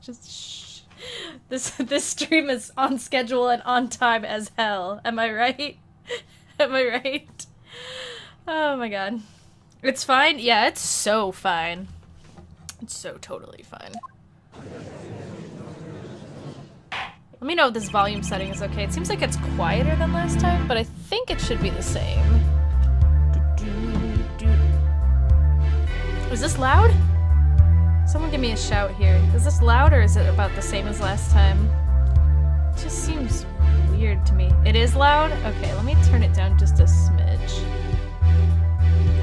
Just shh. This stream is on schedule and on time as hell. Am I right? Am I right? Oh my god. It's fine? Yeah, it's so fine. It's so totally fine. Let me know if this volume setting is okay. It seems like it's quieter than last time, but I think it should be the same. Is this loud? Someone give me a shout here. Is this loud or is it about the same as last time? It just seems weird to me. It is loud? Okay, let me turn it down just a smidge.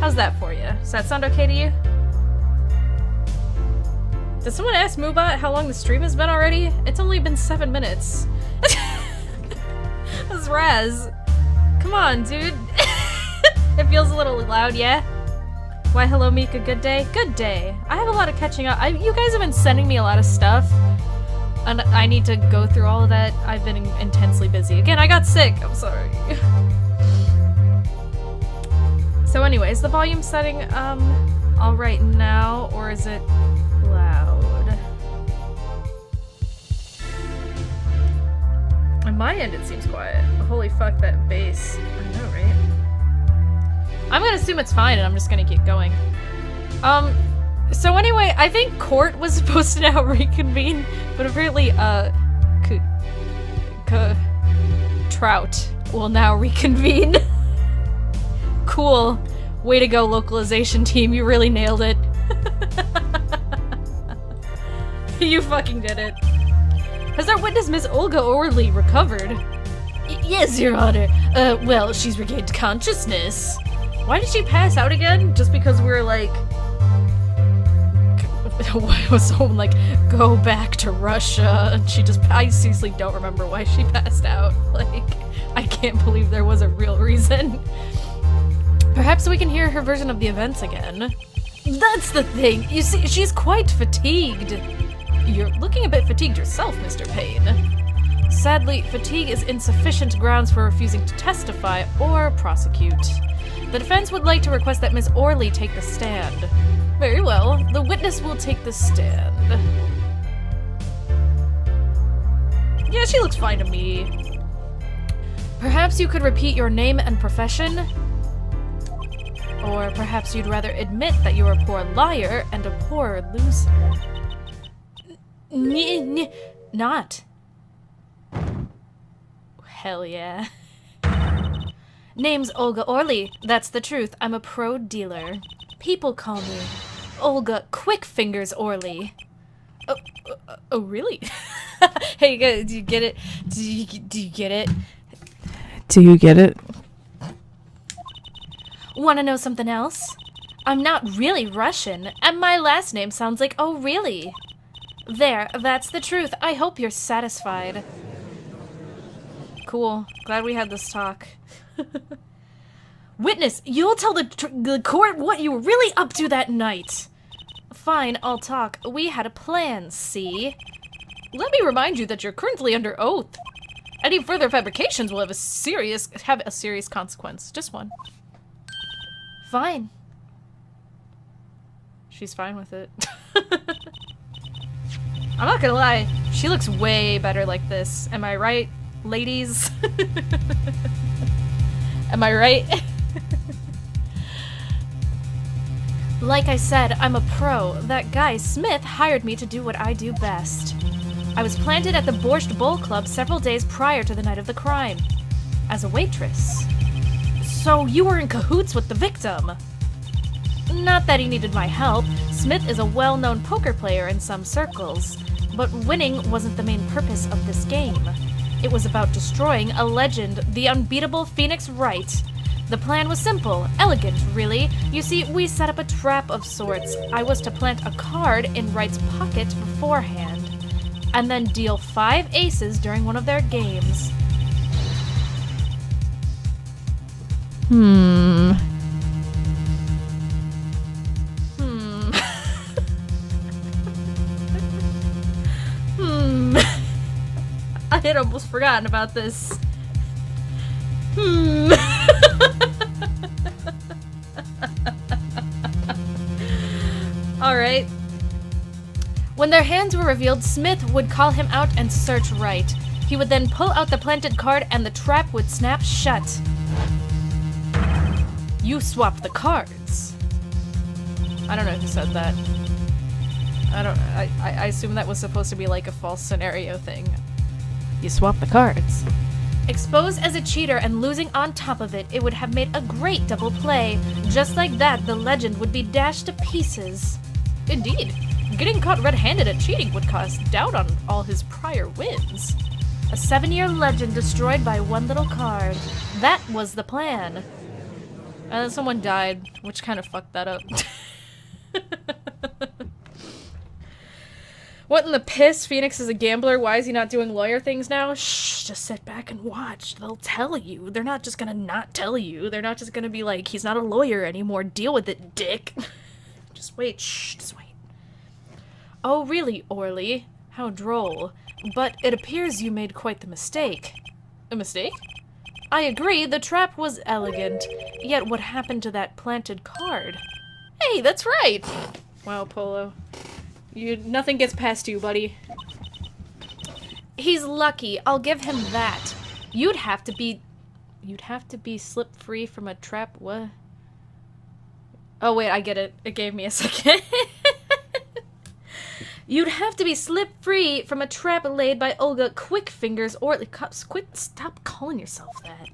How's that for you? Does that sound okay to you? Did someone ask Moobot how long the stream has been already? It's only been 7 minutes. That's Raz. Come on, dude. It feels a little loud, yeah? Why, hello, Mika. Good day? Good day. I have a lot of catching up. You guys have been sending me a lot of stuff, and I need to go through all of that. I've been intensely busy. Again, I got sick. I'm sorry. So anyways, the volume setting, all right now, or is it loud? On my end, it seems quiet. Holy fuck, that bass. I know, right? I'm gonna assume it's fine and I'm just gonna keep going. So anyway, I think court was supposed to now reconvene, but apparently, Trout will now reconvene. Cool. Way to go, localization team. You really nailed it. You fucking did it. Has our witness, Miss Olga Orley, recovered? Yes, Your Honor. Well, she's regained consciousness. Why did she pass out again? Just because we were like... was someone like, go back to Russia, and she just... I seriously don't remember why she passed out. Like, I can't believe there was a real reason. Perhaps we can hear her version of the events again. That's the thing! You see, she's quite fatigued. You're looking a bit fatigued yourself, Mr. Payne. Sadly, fatigue is insufficient grounds for refusing to testify or prosecute. The defense would like to request that Miss Orley take the stand. Very well, the witness will take the stand. Yeah, she looks fine to me. Perhaps you could repeat your name and profession? Or perhaps you'd rather admit that you're a poor liar and a poor loser. Not. Hell yeah. Name's Olga Orley. That's the truth. I'm a pro dealer. People call me Olga Quick Fingers Orley. Oh, really? Hey, do you get it? Do you get it? Do you get it? Want to know something else? I'm not really Russian, and my last name sounds like oh really. There, that's the truth. I hope you're satisfied. Cool. Glad we had this talk. Witness, you'll tell the court what you were really up to that night. Fine, I'll talk. We had a plan, see? Let me remind you that you're currently under oath. Any further fabrications will have a serious consequence. Just one. Fine. She's fine with it. I'm not gonna lie, she looks way better like this. Am I right, ladies? Am I right? Like I said, I'm a pro. That guy, Smith, hired me to do what I do best. I was planted at the Borscht Bowl Club several days prior to the night of the crime. As a waitress. So you were in cahoots with the victim? Not that he needed my help. Smith is a well-known poker player in some circles. But winning wasn't the main purpose of this game. It was about destroying a legend, the unbeatable Phoenix Wright. The plan was simple, elegant, really. You see, we set up a trap of sorts. I was to plant a card in Wright's pocket beforehand, and then deal 5 aces during one of their games. I had almost forgotten about this. Alright. When their hands were revealed, Smith would call him out and search right. He would then pull out the planted card and the trap would snap shut. You swapped the cards. I don't know who said that. I assume that was supposed to be like a false scenario thing. You swapped the cards. Exposed as a cheater and losing on top of it, it would have made a great double play. Just like that, the legend would be dashed to pieces. Indeed. Getting caught red-handed at cheating would cause doubt on all his prior wins. A 7-year legend destroyed by one little card. That was the plan. And then someone died, which kind of fucked that up. What in the piss? Phoenix is a gambler. Why is he not doing lawyer things now? Shh, just sit back and watch. They'll tell you. They're not just gonna not tell you. They're not just gonna be like, he's not a lawyer anymore. Deal with it, dick. Just wait. Shh, just wait. Oh, really, Orly? How droll. But it appears you made quite the mistake. A mistake? I agree, the trap was elegant. Yet what happened to that planted card? Hey, that's right! Wow, Polo. Nothing gets past you, buddy. He's lucky, I'll give him that. You'd have to be slip-free from a trap, what? Oh wait, I get it. It gave me a second. You'd have to be slip-free from a trap laid by Olga Quickfingers or... Quit, stop calling yourself that.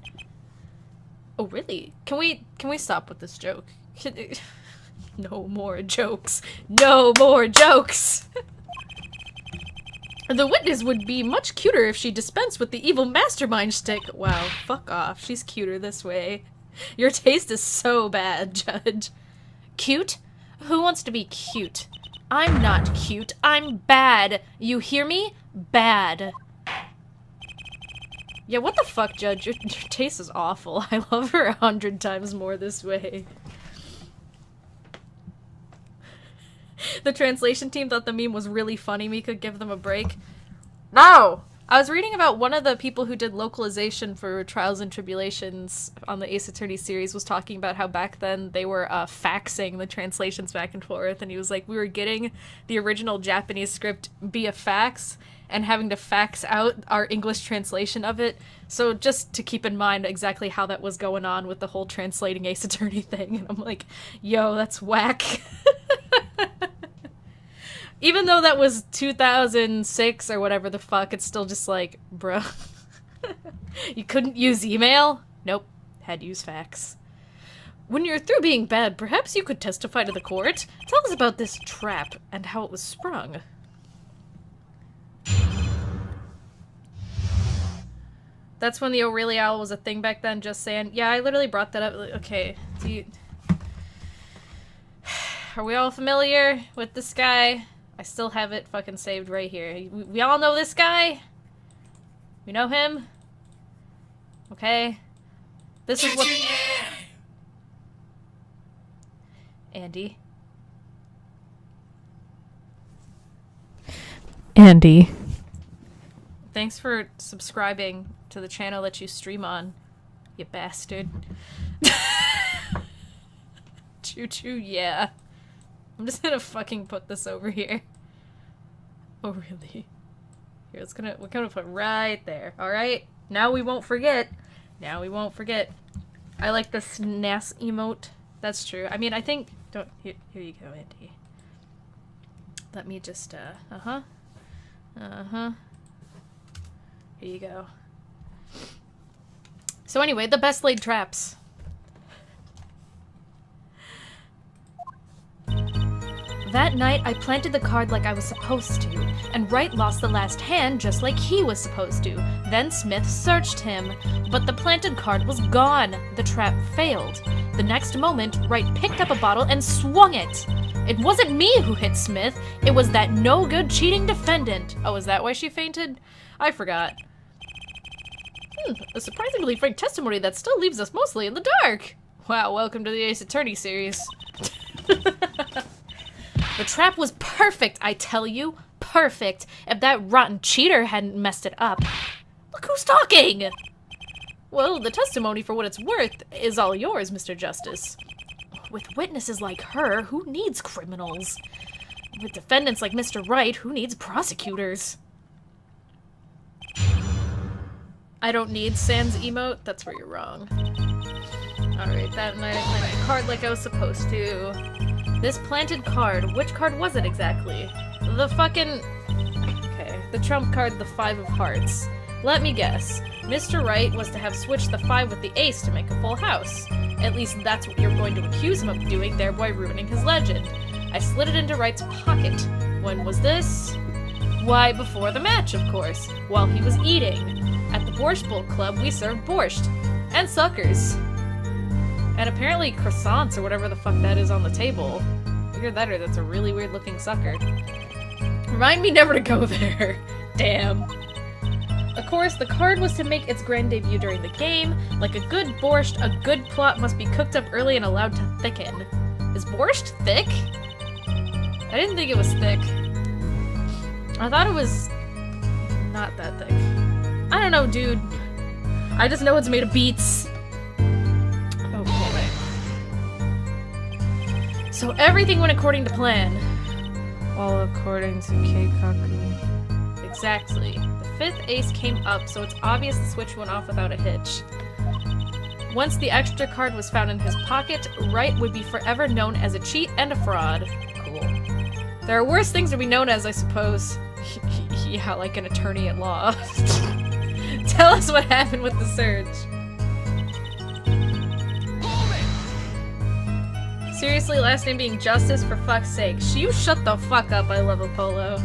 Oh, really? Can we stop with this joke? No more jokes. No more jokes! The witness would be much cuter if she dispensed with the evil mastermind shtick. Wow, fuck off. She's cuter this way. Your taste is so bad, Judge. Cute? Who wants to be cute? I'm not cute. I'm bad. You hear me? Bad. Yeah, what the fuck, Judge? Your taste is awful. I love her 100 times more this way. The translation team thought the meme was really funny. Mika, give them a break. No! I was reading about one of the people who did localization for Trials and Tribulations on the Ace Attorney series was talking about how back then they were faxing the translations back and forth, and he was like, we were getting the original Japanese script via fax and having to fax out our English translation of it. So just to keep in mind exactly how that was going on with the whole translating Ace Attorney thing, and I'm like, yo, that's whack. Even though that was 2006 or whatever the fuck, it's still just like, bruh. You couldn't use email? Nope. Had to use fax. When you're through being bad, perhaps you could testify to the court? Tell us about this trap and how it was sprung. That's when the O'Reilly Owl was a thing back then, just saying. Yeah, I literally brought that up. Okay, are we all familiar with this guy? I still have it fucking saved right here. We all know this guy? We know him? Okay. This is what... Andy. Andy. Thanks for subscribing to the channel that you stream on, you bastard. Choo-choo, yeah. I'm just gonna fucking put this over here. Oh, really? Here, we're gonna put right there, alright? Now we won't forget. Now we won't forget. I like the SNAS emote. That's true. I mean, I think... Here you go, Andy. Let me just, Here you go. So anyway, the best laid traps. That night, I planted the card like I was supposed to, and Wright lost the last hand just like he was supposed to. Then Smith searched him, but the planted card was gone. The trap failed. The next moment, Wright picked up a bottle and swung it. It wasn't me who hit Smith, it was that no-good cheating defendant. Oh, is that why she fainted? I forgot. A surprisingly frank testimony that still leaves us mostly in the dark. Wow, welcome to the Ace Attorney series. The trap was perfect, I tell you. Perfect. If that rotten cheater hadn't messed it up. Look who's talking! Well, the testimony, for what it's worth, is all yours, Mr. Justice. With witnesses like her, who needs criminals? With defendants like Mr. Wright, who needs prosecutors? I don't need Sans emote? That's where you're wrong. Alright, that night I planted a card like I was supposed to. This planted card, which card was it exactly? The fucking... Okay, the trump card, the 5 of hearts. Let me guess. Mr. Wright was to have switched the 5 with the ace to make a full house. At least that's what you're going to accuse him of doing, thereby ruining his legend. I slid it into Wright's pocket. When was this? Why, before the match, of course. While he was eating. At the Borscht Bowl Club, we served borscht. And suckers. And apparently croissants or whatever the fuck that is on the table. Either that or that's a really weird looking sucker. Remind me never to go there. Damn. Of course, the card was to make its grand debut during the game. Like a good borscht, a good plot must be cooked up early and allowed to thicken. Is borscht thick? I didn't think it was thick. I thought it was not that thick. I don't know, dude. I just know it's made of beets. Okay. So everything went according to plan. All according to Keikaku. Exactly. The 5th ace came up, so it's obvious the switch went off without a hitch. Once the extra card was found in his pocket, Wright would be forever known as a cheat and a fraud. Cool. There are worse things to be known as, I suppose. Yeah, like an attorney at law. Tell us what happened with the surge. Seriously, last name being Justice, for fuck's sake. You shut the fuck up, I love Apollo.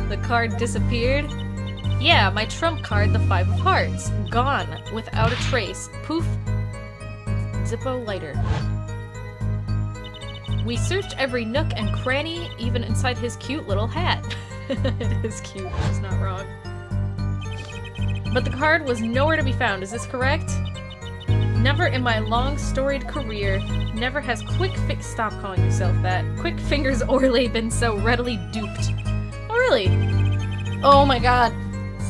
The card disappeared? Yeah, my trump card, the 5 of hearts. Gone, without a trace. Poof. Zippo lighter. We searched every nook and cranny, even inside his cute little hat. It is cute, she's not wrong. But the card was nowhere to be found, is this correct? Never in my long storied career, never has stop calling yourself that. Quick Fingers Orley been so readily duped. Oh really? Oh my god.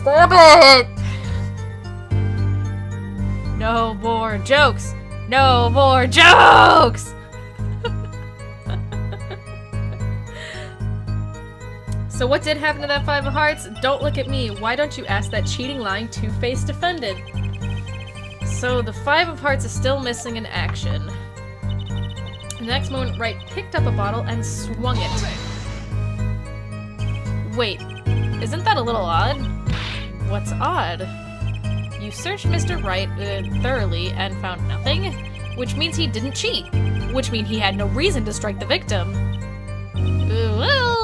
Stop it! No more jokes! No more jokes! So what did happen to that 5 of hearts? Don't look at me. Why don't you ask that cheating, lying, two-faced defendant? So the 5 of hearts is still missing in action. The next moment, Wright picked up a bottle and swung it. Wait, isn't that a little odd? What's odd? You searched Mr. Wright thoroughly and found nothing, which means he didn't cheat, which means he had no reason to strike the victim. Well...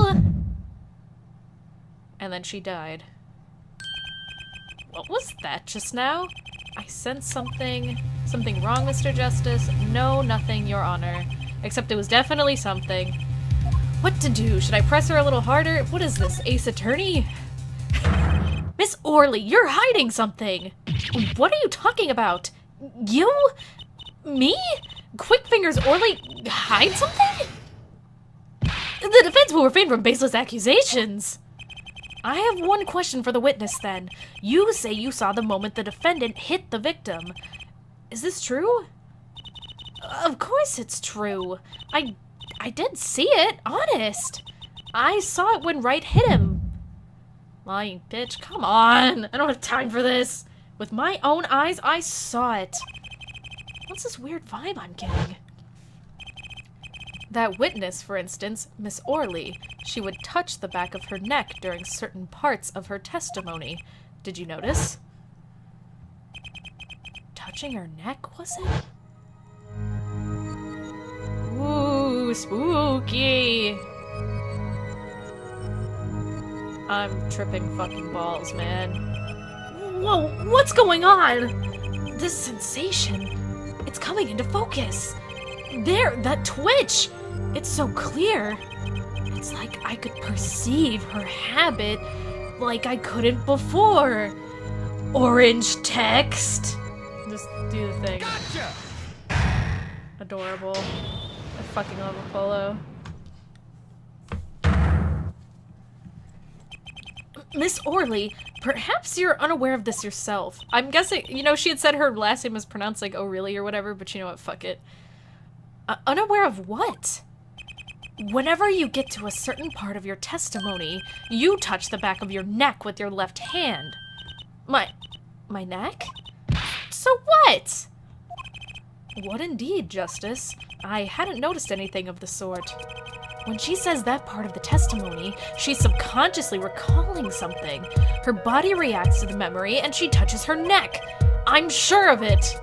And then she died. What was that just now? I sensed something. Something wrong, Mr. Justice? No, nothing, Your Honor. Except it was definitely something. What to do? Should I press her a little harder? What is this, Ace Attorney? Miss Orley, you're hiding something! What are you talking about? You? Me? Quick Fingers Orley hide something? The defense will refrain from baseless accusations! I have one question for the witness, then. You say you saw the moment the defendant hit the victim. Is this true? Of course it's true. I did see it, honest. I saw it when Wright hit him. Lying bitch, come on. I don't have time for this. With my own eyes, I saw it. What's this weird vibe I'm getting? That witness, for instance, Miss Orley, she would touch the back of her neck during certain parts of her testimony. Did you notice? Touching her neck, was it? Ooh, spooky! I'm tripping fucking balls, man. Whoa, what's going on? This sensation, it's coming into focus. There, that twitch! It's so clear. It's like I could perceive her habit like I couldn't before. Orange text. Just do the thing. Gotcha! Adorable. I fucking love Apollo. Miss Orley, perhaps you're unaware of this yourself. I'm guessing, you know, she had said her last name was pronounced like, oh really, or whatever, but you know what, fuck it. Unaware of what? Whenever you get to a certain part of your testimony, you touch the back of your neck with your left hand. My neck? So what? What indeed, Justice? I hadn't noticed anything of the sort. When she says that part of the testimony, she's subconsciously recalling something. Her body reacts to the memory and she touches her neck. I'm sure of it.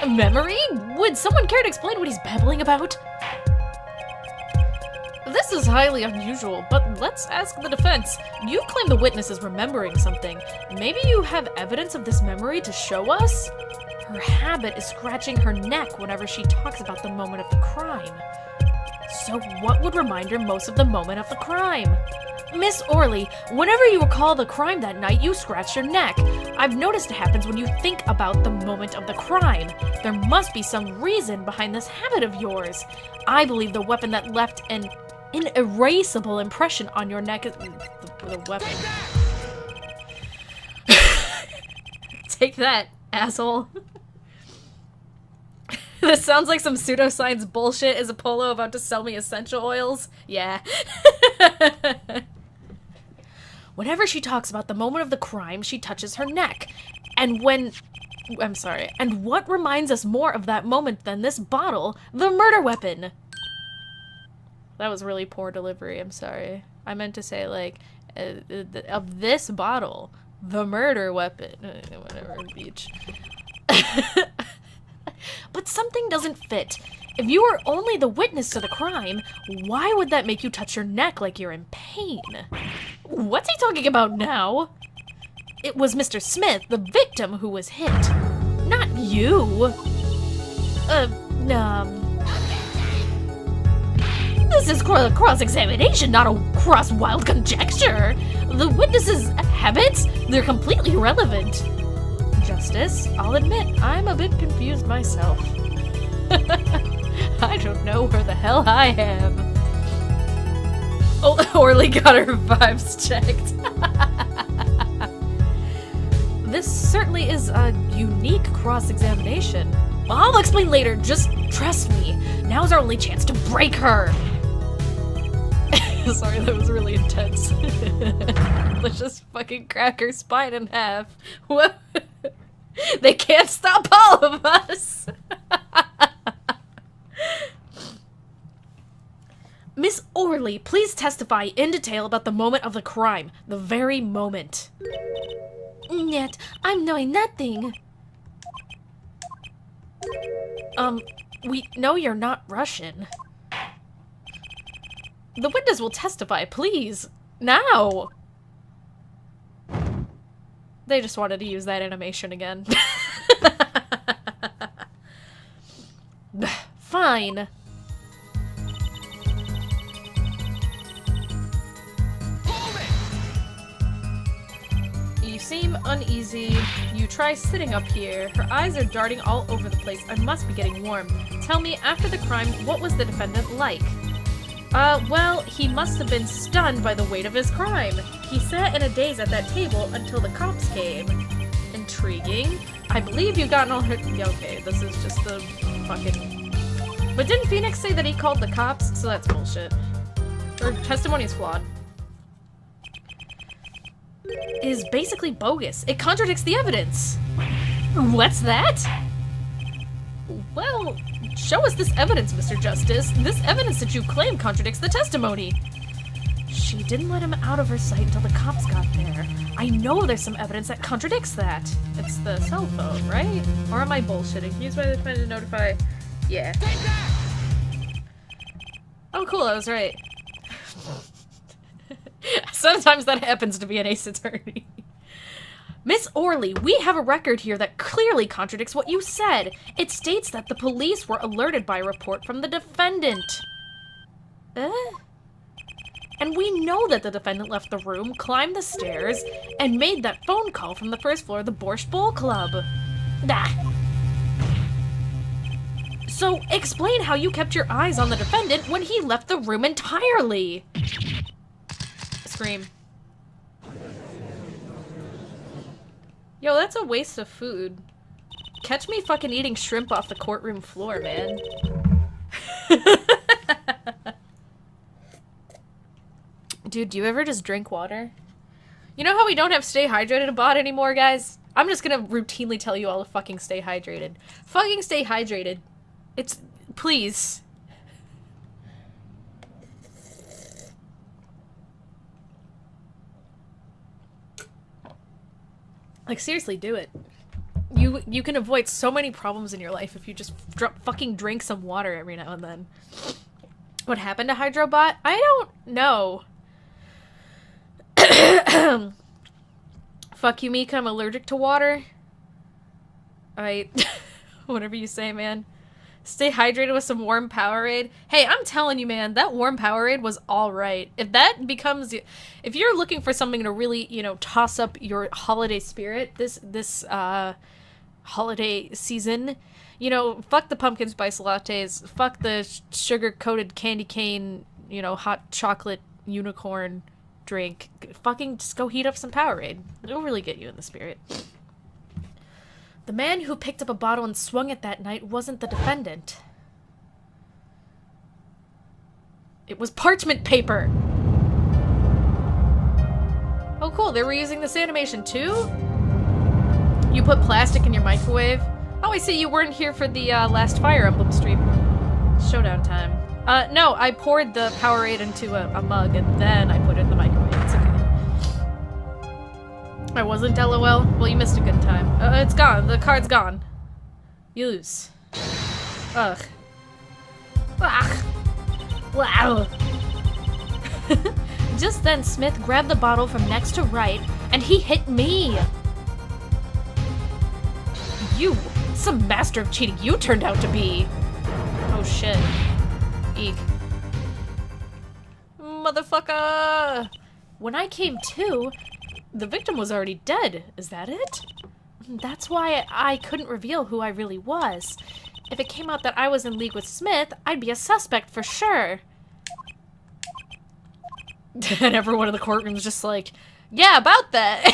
A memory? Would someone care to explain what he's babbling about? This is highly unusual, but let's ask the defense. You claim the witness is remembering something. Maybe you have evidence of this memory to show us? Her habit is scratching her neck whenever she talks about the moment of the crime. So what would remind her most of the moment of the crime? Miss Orley, whenever you recall the crime that night, you scratch your neck. I've noticed it happens when you think about the moment of the crime. There must be some reason behind this habit of yours. I believe the weapon that left an inerasable impression on your neck is the weapon. Take that, asshole. This sounds like some pseudoscience bullshit. Is Apollo about to sell me essential oils? Yeah. Whenever she talks about the moment of the crime, she touches her neck. And what reminds us more of that moment than this bottle? The murder weapon. That was really poor delivery, I'm sorry. I meant to say, like, of this bottle, the murder weapon. Whatever, beach. But something doesn't fit. If you were only the witness to the crime, why would that make you touch your neck like you're in pain? What's he talking about now? It was Mr. Smith, the victim, who was hit. Not you. This is cross-examination, not a cross-wild conjecture. The witness's habits, they're completely irrelevant. Justice, I'll admit, I'm a bit confused myself. I don't know where the hell I am. Oh, Orly got her vibes checked. This certainly is a unique cross-examination. I'll explain later, just trust me. Now's our only chance to break her. Sorry, that was really intense. Let's just fucking crack her spine in half. What? They can't stop all of us! Miss Orley, please testify in detail about the moment of the crime. The very moment. Yet, I'm knowing nothing. We know you're not Russian. The witness will testify, please. Now! They just wanted to use that animation again. Fine. You seem uneasy. You try sitting up here. Her eyes are darting all over the place. I must be getting warm. Tell me, after the crime, what was the defendant like? Well, he must have been stunned by the weight of his crime. He sat in a daze at that table until the cops came. Intriguing. I believe you've gotten all her- yeah, okay, this is just the fucking... But didn't Phoenix say that he called the cops? So that's bullshit. Her testimony is flawed. It is basically bogus. It contradicts the evidence. What's that? Well, show us this evidence, Mr. Justice. This evidence that you claim contradicts the testimony. She didn't let him out of her sight until the cops got there. I know there's some evidence that contradicts that. It's the cell phone, right? Or am I bullshitting? Used by the defendant to notify... Yeah. Oh, cool, I was right. Sometimes that happens to be an ace attorney. Miss Orley, we have a record here that clearly contradicts what you said. It states that the police were alerted by a report from the defendant. And we know that the defendant left the room, climbed the stairs, and made that phone call from the first floor of the Borscht Bowl Club. So, explain how you kept your eyes on the defendant when he left the room entirely. Scream. Yo, that's a waste of food. Catch me fucking eating shrimp off the courtroom floor, man. Dude, do you ever just drink water? You know how we don't have Stay Hydrated a bot anymore, guys? I'm just gonna routinely tell you all to fucking stay hydrated. Fucking stay hydrated. It's... Please. Like, seriously, do it. You can avoid so many problems in your life if you just fucking drink some water every now and then. What happened to Hydrobot? I don't know. Fuck you, Mika. I'm allergic to water. Whatever you say, man. Stay hydrated with some warm Powerade. Hey, I'm telling you, man, that warm Powerade was alright. If that becomes... If you're looking for something to really, you know, toss up your holiday spirit this holiday season, you know, fuck the pumpkin spice lattes, fuck the sugar-coated candy cane, you know, hot chocolate unicorn drink. Fucking just go heat up some Powerade. It'll really get you in the spirit. The man who picked up a bottle and swung it that night wasn't the defendant. It was parchment paper! Oh cool, they were using this animation too? You put plastic in your microwave? Oh, I see, you weren't here for the last Fire Emblem stream. Showdown time. No, I poured the Powerade into a mug and then I put it in the microwave. It's okay. I wasn't, LOL? Well, you missed a good time. It's gone. The card's gone. You lose. Ugh. Ugh. Wow. Just then, Smith grabbed the bottle from next to right, and he hit me. You, some master of cheating you turned out to be. Oh shit. Eek. Motherfucker! When I came to, the victim was already dead. Is that it? That's why I couldn't reveal who I really was. If it came out that I was in league with Smith, I'd be a suspect for sure. And everyone in the courtroom's just like, yeah, about that.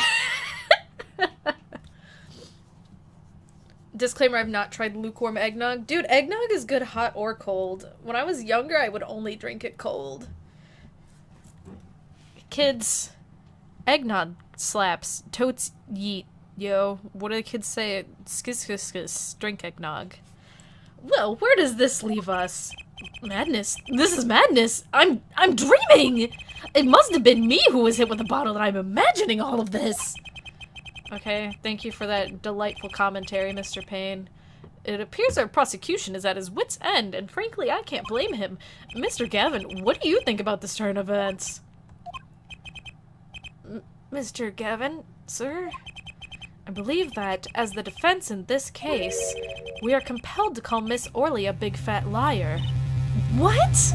Disclaimer, I've not tried lukewarm eggnog. Dude, eggnog is good hot or cold. When I was younger, I would only drink it cold. Kids, eggnog slaps. Totes yeet. Yo, what do the kids say? Skis, skis, skis. Drink eggnog. Well, where does this leave us? Madness. This is madness. I'm dreaming! It must have been me who was hit with a bottle that I'm imagining all of this. Okay, thank you for that delightful commentary, Mr. Payne. It appears our prosecution is at his wit's end, and frankly, I can't blame him. Mr. Gavin, what do you think about this turn of events? Mr. Gavin, sir? I believe that, as the defense in this case, we are compelled to call Miss Orley a big fat liar. What?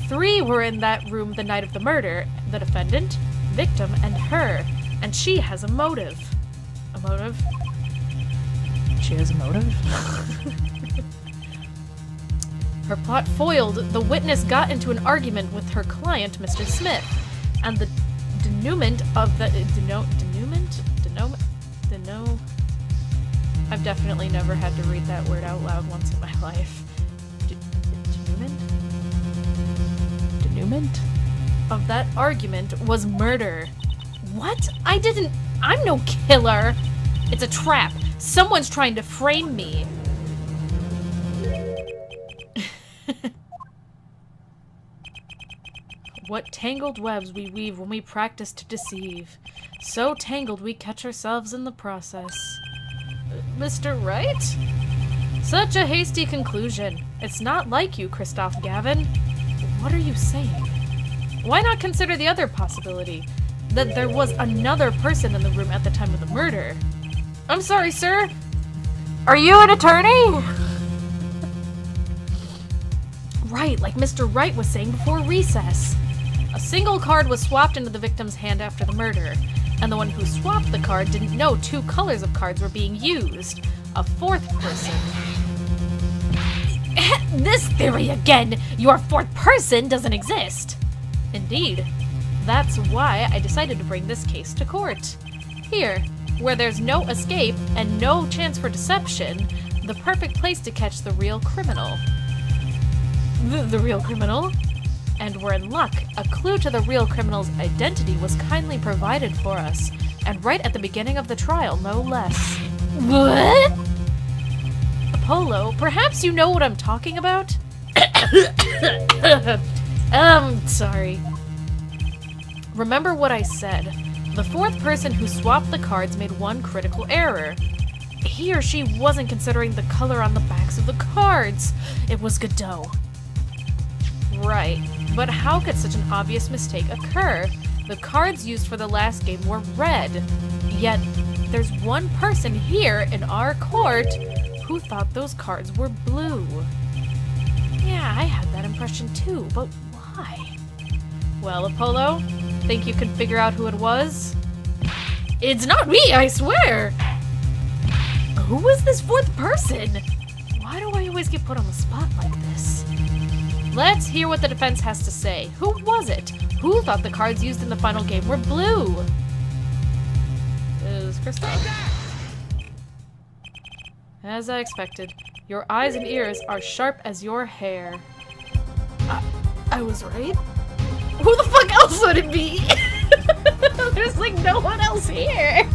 3 were in that room the night of the murder. The defendant, victim, and her. And she has a motive. A motive? She has a motive? Her plot foiled. The witness got into an argument with her client, Mr. Smith. And the denouement of the... denouement? I've definitely never had to read that word out loud once in my life. Denouement? Of that argument was murder. What? I'm no killer. It's a trap. Someone's trying to frame me. What tangled webs we weave when we practice to deceive. So tangled we catch ourselves in the process. Mr. Wright? Such a hasty conclusion. It's not like you, Christoph Gavin. What are you saying? Why not consider the other possibility? That there was another person in the room at the time of the murder. I'm sorry, sir. Are you an attorney? Right, like Mr. Wright was saying before recess. A single card was swapped into the victim's hand after the murder, and the one who swapped the card didn't know 2 colors of cards were being used. A 4th person. This theory again! Your 4th person doesn't exist! Indeed. That's why I decided to bring this case to court. Here, where there's no escape and no chance for deception, the perfect place to catch the real criminal. The real criminal? And we're in luck. A clue to the real criminal's identity was kindly provided for us. And right at the beginning of the trial, no less. What? Apollo, perhaps you know what I'm talking about? Sorry. Remember what I said. The fourth person who swapped the cards made one critical error. He or she wasn't considering the color on the backs of the cards. It was Godot. Right, but how could such an obvious mistake occur? The cards used for the last game were red. Yet, there's one person here in our court who thought those cards were blue. Yeah, I had that impression too, but why? Well, Apollo, think you can figure out who it was? It's not me, I swear! Who was this fourth person? Why do I always get put on the spot like this? Let's hear what the defense has to say. Who was it? Who thought the cards used in the final game were blue? It was Kristoff. As I expected, your eyes and ears are sharp as your hair. I was right? Who the fuck else would it be? There's like no one else here.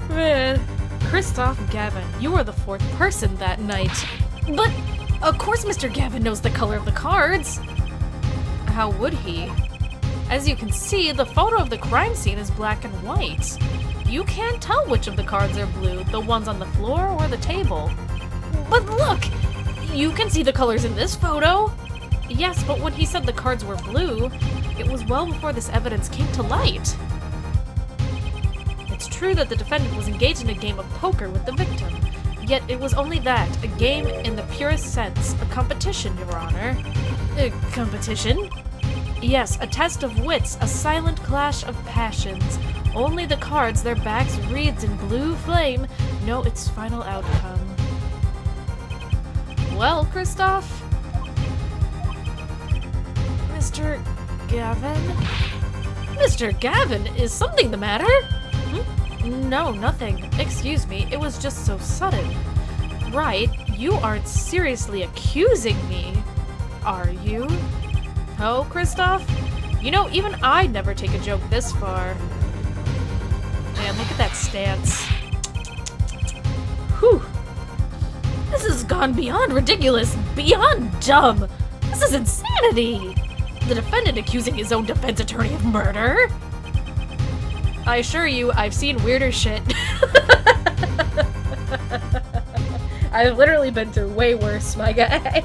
Man, Kristoff Gavin, you were the fourth person that night. But, of course Mr. Gavin knows the color of the cards. How would he? As you can see, the photo of the crime scene is black and white. You can't tell which of the cards are blue, the ones on the floor or the table. But look! You can see the colors in this photo! Yes, but when he said the cards were blue, it was well before this evidence came to light. It's true that the defendant was engaged in a game of poker with the victim, yet it was only that, a game in the purest sense, a competition, Your Honor. A competition? Yes, a test of wits, a silent clash of passions. Only the cards, their backs wreathed in blue flame, know its final outcome. Well, Kristoff? Mr. Gavin? Mr. Gavin, is something the matter? No, nothing. Excuse me, it was just so sudden. Right, you aren't seriously accusing me, are you? Oh, Kristoff? You know, even I'd never take a joke this far. Man, look at that stance. Whew. This has gone beyond ridiculous, beyond dumb. This is insanity. The defendant accusing his own defense attorney of murder? I assure you, I've seen weirder shit. I've literally been through way worse, my guy.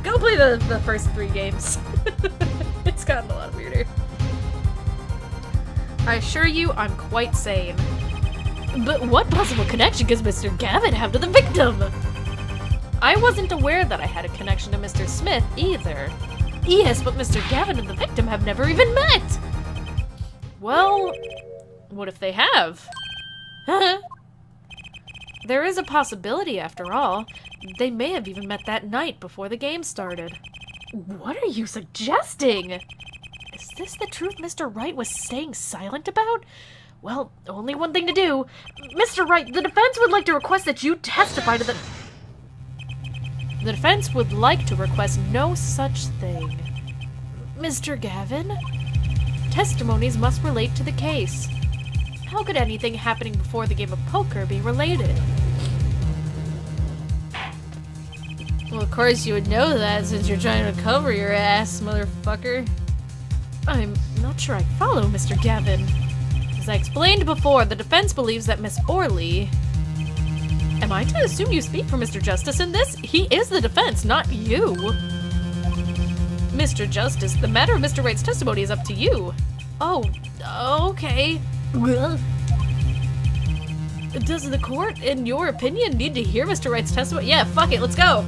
Go play the first 3 games. It's gotten a lot weirder. I assure you, I'm quite sane. But what possible connection does Mr. Gavin have to the victim? I wasn't aware that I had a connection to Mr. Smith, either. Yes, but Mr. Gavin and the victim have never even met! Well, what if they have? There is a possibility, after all. They may have even met that night before the game started. What are you suggesting? Is this the truth Mr. Wright was staying silent about? Well, only one thing to do. Mr. Wright, the defense would like to request that you testify to the... The defense would like to request no such thing. Mr. Gavin? Testimonies must relate to the case. How could anything happening before the game of poker be related? Well, of course you would know that since you're trying to cover your ass, motherfucker. I'm not sure I follow, Mr. Gavin. As I explained before, the defense believes that Miss Orley... Am I to assume you speak for Mr. Justice in this? He is the defense, not you. Mr. Justice, the matter of Mr. Wright's testimony is up to you. Oh, okay. Does the court, in your opinion, need to hear Mr. Wright's testimony? Yeah, fuck it, let's go.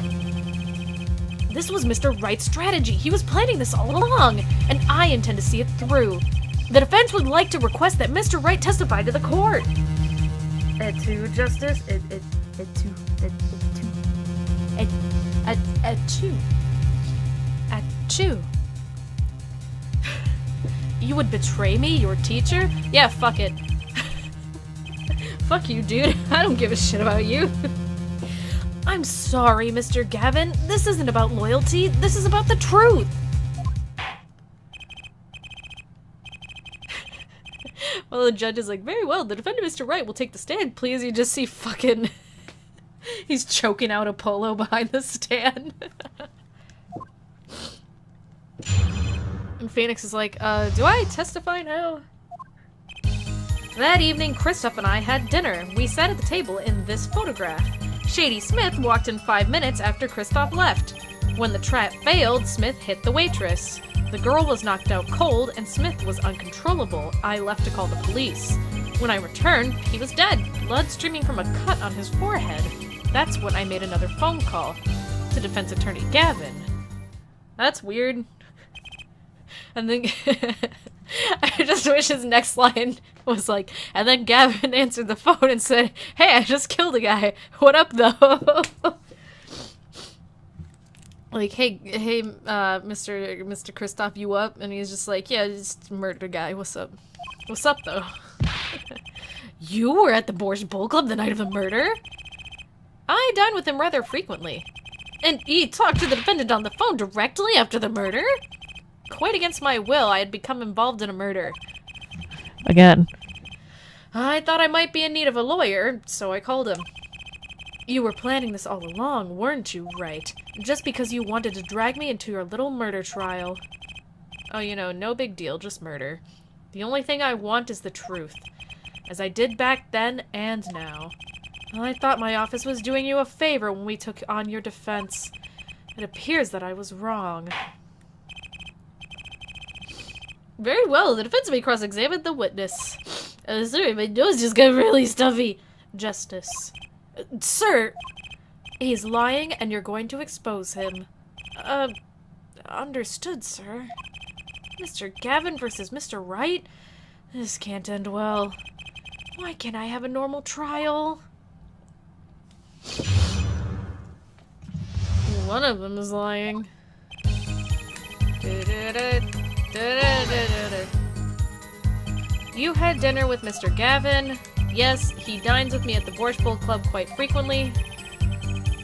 This was Mr. Wright's strategy. He was planning this all along, and I intend to see it through. The defense would like to request that Mr. Wright testify to the court. To Justice, Achoo. You would betray me, your teacher? Yeah, fuck it. fuck you, dude. I don't give a shit about you. I'm sorry, Mr. Gavin. This isn't about loyalty. This is about the truth. Well, the judge is like, very well, the defendant, Mr. Wright, will take the stand, please. You just see fucking... He's choking out a polo behind the stand. And Phoenix is like, do I testify now? That evening, Kristoff and I had dinner. We sat at the table in this photograph. Shady Smith walked in 5 minutes after Kristoff left. When the trap failed, Smith hit the waitress. The girl was knocked out cold, and Smith was uncontrollable. I left to call the police. When I returned, he was dead, blood streaming from a cut on his forehead. That's when I made another phone call to defense attorney Gavin. That's weird. And then I just wish his next line was like, and then Gavin answered the phone and said, hey, I just killed a guy. What up, though? Like, hey, Mr. Kristoff, you up? And he's just like, yeah, just murdered a guy. What's up? What's up, though? You were at the Borscht Bowl Club the night of the murder? I dine with him rather frequently. And he talked to the defendant on the phone directly after the murder? Quite against my will, I had become involved in a murder. Again. I thought I might be in need of a lawyer, so I called him. You were planning this all along, weren't you, Wright? Just because you wanted to drag me into your little murder trial. Oh, you know, no big deal, just murder. The only thing I want is the truth. As I did back then and now. I thought my office was doing you a favor when we took on your defense. It appears that I was wrong. Very well, the defense may cross-examine the witness. Sorry, my nose just got really stuffy. Justice. Sir! He's lying, and you're going to expose him. Understood, sir. Mr. Gavin versus Mr. Wright? This can't end well. Why can't I have a normal trial? One of them is lying. You had dinner with Mr. Gavin. Yes, he dines with me at the Borscht Bowl Club quite frequently.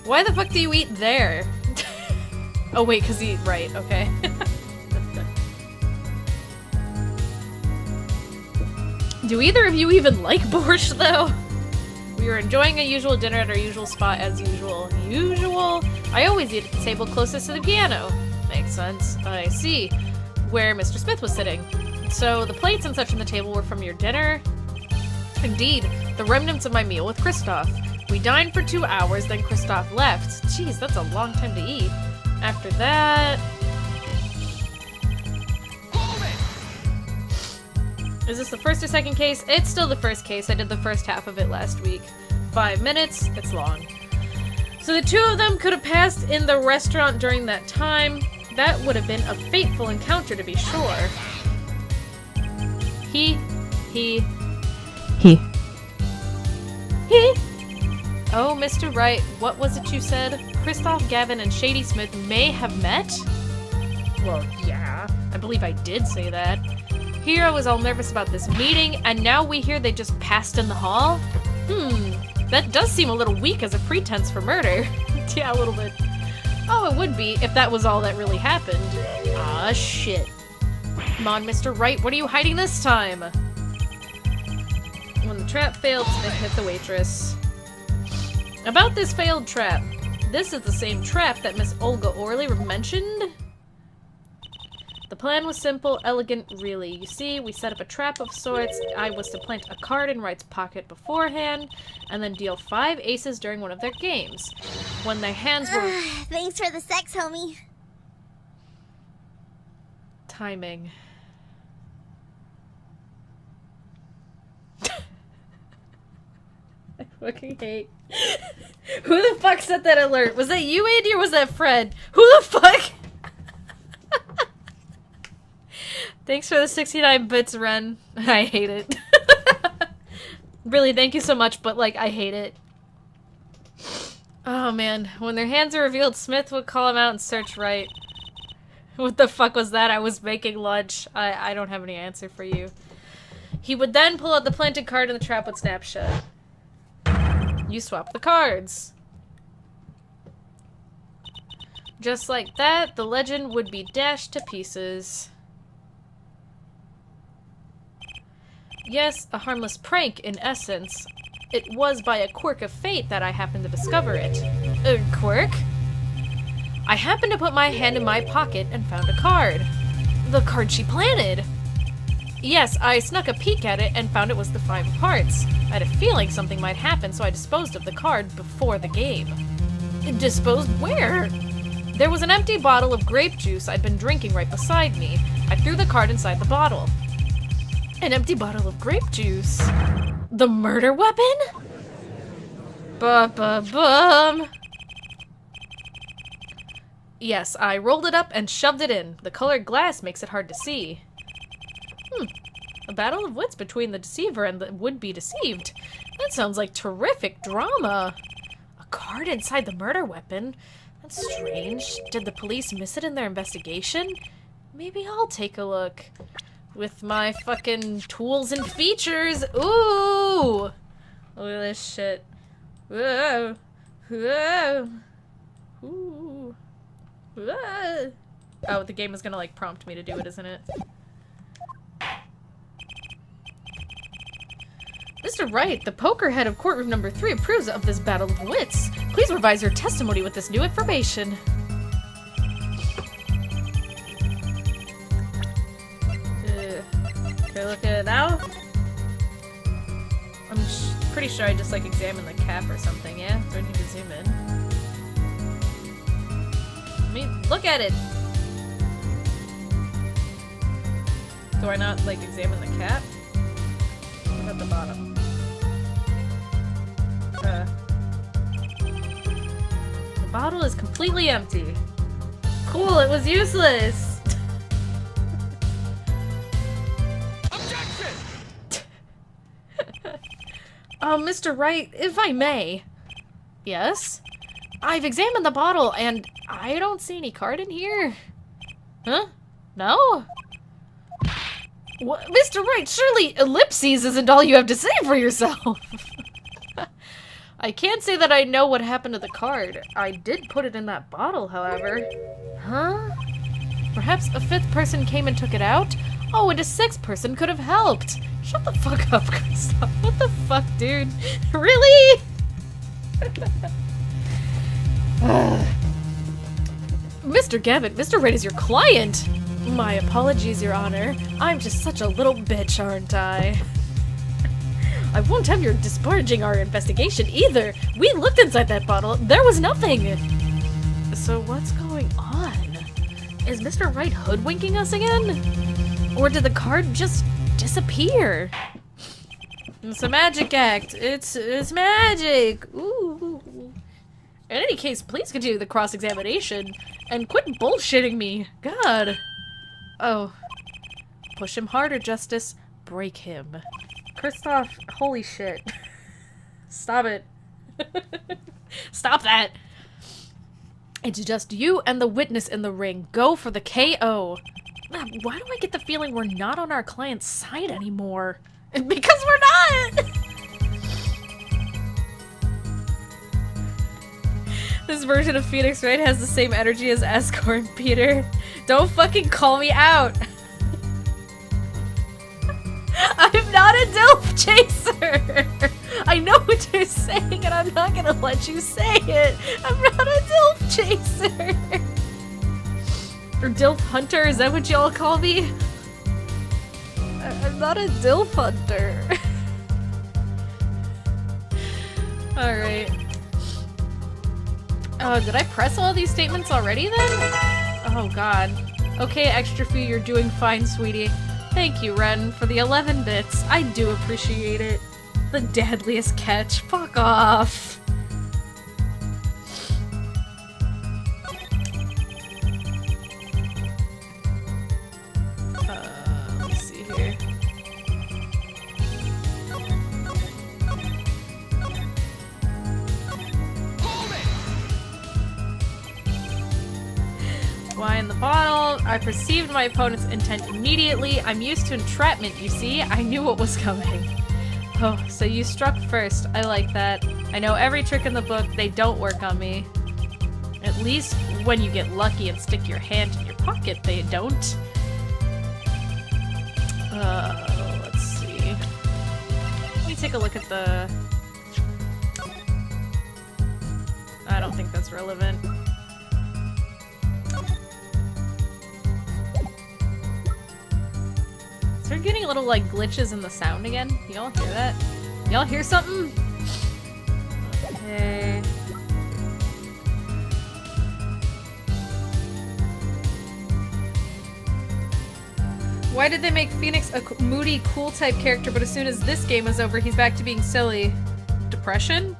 Why the fuck do you eat there? Oh wait, cause he... right, okay. Do either of you even like borscht, though? We were enjoying a usual dinner at our usual spot as usual. Usual? I always eat at the table closest to the piano. Makes sense. I see. Where Mr. Smith was sitting. So the plates and such on the table were from your dinner? Indeed, the remnants of my meal with Kristoff. We dined for 2 hours, then Kristoff left. Jeez, that's a long time to eat. After that... Is this the first or second case? It's still the first case. I did the first half of it last week. 5 minutes. It's long. So the two of them could have passed in the restaurant during that time. That would have been a fateful encounter, to be sure. He. Oh, Mr. Wright, what was it you said? Kristoff, Gavin, and Shady Smith may have met? Well, yeah. I believe I did say that. Here I was all nervous about this meeting, and now we hear they just passed in the hall? That does seem a little weak as a pretense for murder. Yeah, a little bit. Oh, it would be, if that was all that really happened. Ah, shit. Come on, Mr. Wright, what are you hiding this time? When the trap failed, Smith hit the waitress. About this failed trap. This is the same trap that Miss Olga Orley mentioned? The plan was simple, elegant, really. You see, we set up a trap of sorts. I was to plant a card in Wright's pocket beforehand, and then deal 5 aces during one of their games. When their hands were... Thanks for the sex, homie. Timing. I fucking hate... Who the fuck set that alert? Was that you, Andy, or was that Fred? Who the fuck? Thanks for the 69 bits, Ren. I hate it. Really, thank you so much, but, like, I hate it. Oh, man. When their hands are revealed, Smith would call him out and search Wright. What the fuck was that? I was making lunch. I don't have any answer for you. He would then pull out the planted card and the trap would snap shut. You swap the cards. Just like that, the legend would be dashed to pieces. Yes, a harmless prank in essence. It was by a quirk of fate that I happened to discover it. A quirk? I happened to put my hand in my pocket and found a card. The card she planted! Yes, I snuck a peek at it and found it was the 5 of hearts. I had a feeling something might happen, so I disposed of the card before the game. Disposed where? There was an empty bottle of grape juice I'd been drinking right beside me. I threw the card inside the bottle. An empty bottle of grape juice? The murder weapon? Ba-ba-bum. Yes, I rolled it up and shoved it in. The colored glass makes it hard to see. A battle of wits between the deceiver and the would-be deceived. That sounds like terrific drama. A card inside the murder weapon? That's strange. Did the police miss it in their investigation? Maybe I'll take a look. With my fucking tools and features. Ooh! Look at this shit. Whoa! Whoa! Ooh! Whoa! Oh, the game is gonna, like, prompt me to do it, isn't it? Mr. Wright, the poker head of courtroom number 3 approves of this battle of wits. Please revise your testimony with this new information. Can I look at it now? I'm pretty sure I just, like, examined the cap or something, yeah? Do I need to zoom in? Let me look at it! Do I not, like, examine the cap? What about the bottom? The bottle is completely empty. Cool, it was useless! Mr. Wright, if I may. Yes? I've examined the bottle, and I don't see any card in here. Huh? No? What? Mr. Wright, surely ellipses isn't all you have to say for yourself. I can't say that I know what happened to the card. I did put it in that bottle, however. Huh? Perhaps a 5th person came and took it out? Oh, and a 6th person could have helped. Shut the fuck up, Kristoff. What the fuck, dude? Really? Mr. Gavin, Mr. Wright is your client. My apologies, Your Honor. I'm just such a little bitch, aren't I? I won't have you disparaging our investigation either. We looked inside that bottle. There was nothing. So what's going on? Is Mr. Wright hoodwinking us again? Or did the card just disappear? It's a magic act. It's magic. Ooh. In any case, please continue the cross-examination and quit bullshitting me. God. Oh. Push him harder, Justice. Break him. Kristoff, holy shit. Stop it. Stop that. It's just you and the witness in the ring. Go for the KO. Why do I get the feeling we're not on our client's side anymore? Because we're not! This version of Phoenix Wright has the same energy as Escort Peter. Don't fucking call me out! I'm not a DILF chaser! I know what you're saying and I'm not gonna let you say it! I'm not a DILF chaser! Or DILF hunter, is that what y'all call me? I'm not a DILF hunter. Alright. Oh, did I press all these statements already then? Oh god. Okay, Extra Fee, you're doing fine, sweetie. Thank you, Ren, for the 11 bits. I do appreciate it. The deadliest catch. Fuck off. Let me see here. Why in the bottle? I perceived my opponent's intent immediately. I'm used to entrapment, you see. I knew what was coming. Oh, so you struck first. I like that. I know every trick in the book, they don't work on me. At least when you get lucky and stick your hand in your pocket, they don't. Let's see. Let me take a look at the... I don't think that's relevant. Start getting little, like, glitches in the sound again. Y'all hear that? Y'all hear something? Okay. Why did they make Phoenix a moody, cool type character, but as soon as this game is over, he's back to being silly? Depression?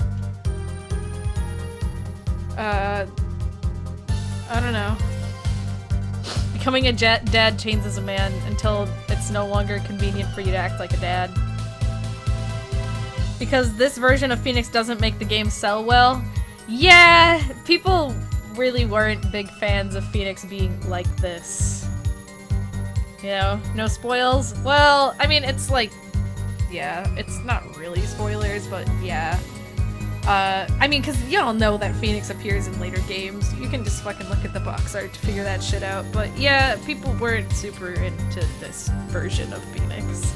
I don't know. Becoming a dad changes a man until it's no longer convenient for you to act like a dad. Because this version of Phoenix doesn't make the game sell well. Yeah, people really weren't big fans of Phoenix being like this. You know, no spoils? Well, I mean, it's like, yeah, it's not really spoilers, but yeah. I mean, because y'all know that Phoenix appears in later games. You can just fucking look at the box art to figure that shit out. But yeah, people weren't super into this version of Phoenix.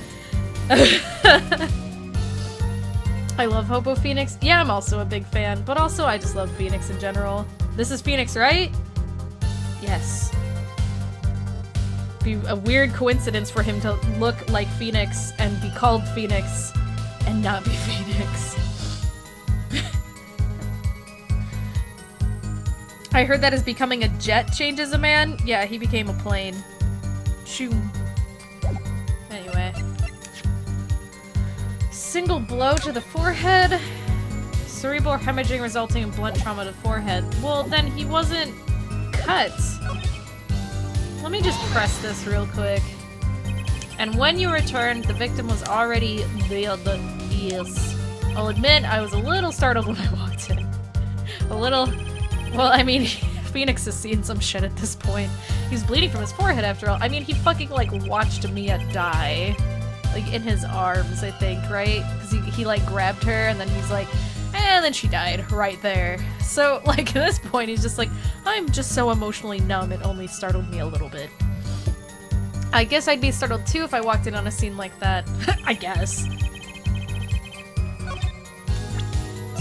I love Hobo Phoenix. Yeah, I'm also a big fan, but also I just love Phoenix in general. This is Phoenix, right? Yes. Be a weird coincidence for him to look like Phoenix and be called Phoenix and not be Phoenix. I heard that as becoming a jet changes a man. Yeah, he became a plane. Shoo. Anyway. Single blow to the forehead. Cerebral hemorrhaging resulting in blunt trauma to the forehead. Well, then he wasn't cut. Let me just press this real quick. And when you returned, the victim was already dead. Yes. I'll admit, I was a little startled when I walked in. A little... Well, I mean, Phoenix has seen some shit at this point. He's bleeding from his forehead after all. I mean, he fucking, like, watched Mia die. Like, in his arms, I think, right? Because he, like, grabbed her, and then he's like, and then she died right there. So, like, at this point, he's just like, I'm just so emotionally numb, it only startled me a little bit. I guess I'd be startled, too, if I walked in on a scene like that. I guess.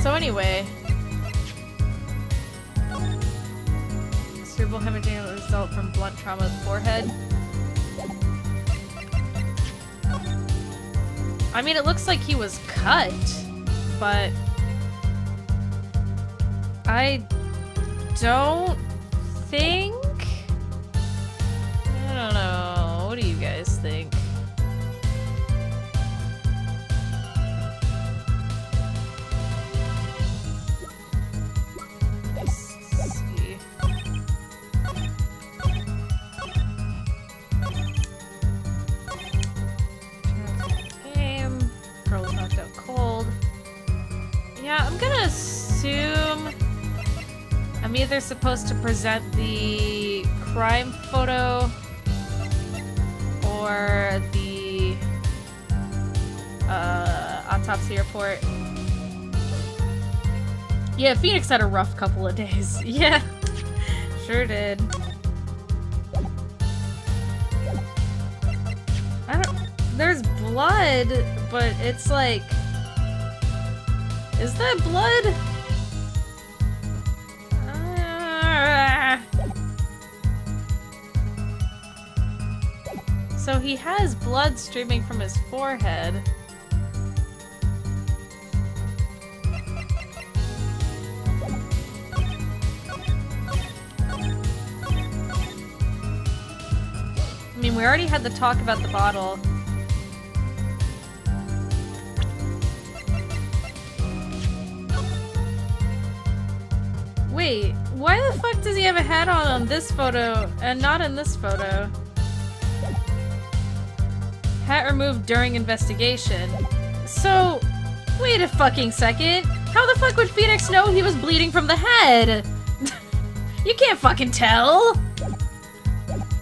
So anyway... Cerebral hemorrhaging will result from blunt trauma to the forehead. I mean, it looks like he was cut, but I don't think... I don't know. What do you guys think? Yeah, I'm gonna assume I'm either supposed to present the crime photo or the autopsy report. Yeah, Phoenix had a rough couple of days. Yeah, sure did. There's blood, but it's like... Is that blood? So he has blood streaming from his forehead. I mean, we already had the talk about the bottle. Wait, why the fuck does he have a hat on this photo and not in this photo? Hat removed during investigation. So, wait a fucking second. How the fuck would Phoenix know he was bleeding from the head? You can't fucking tell.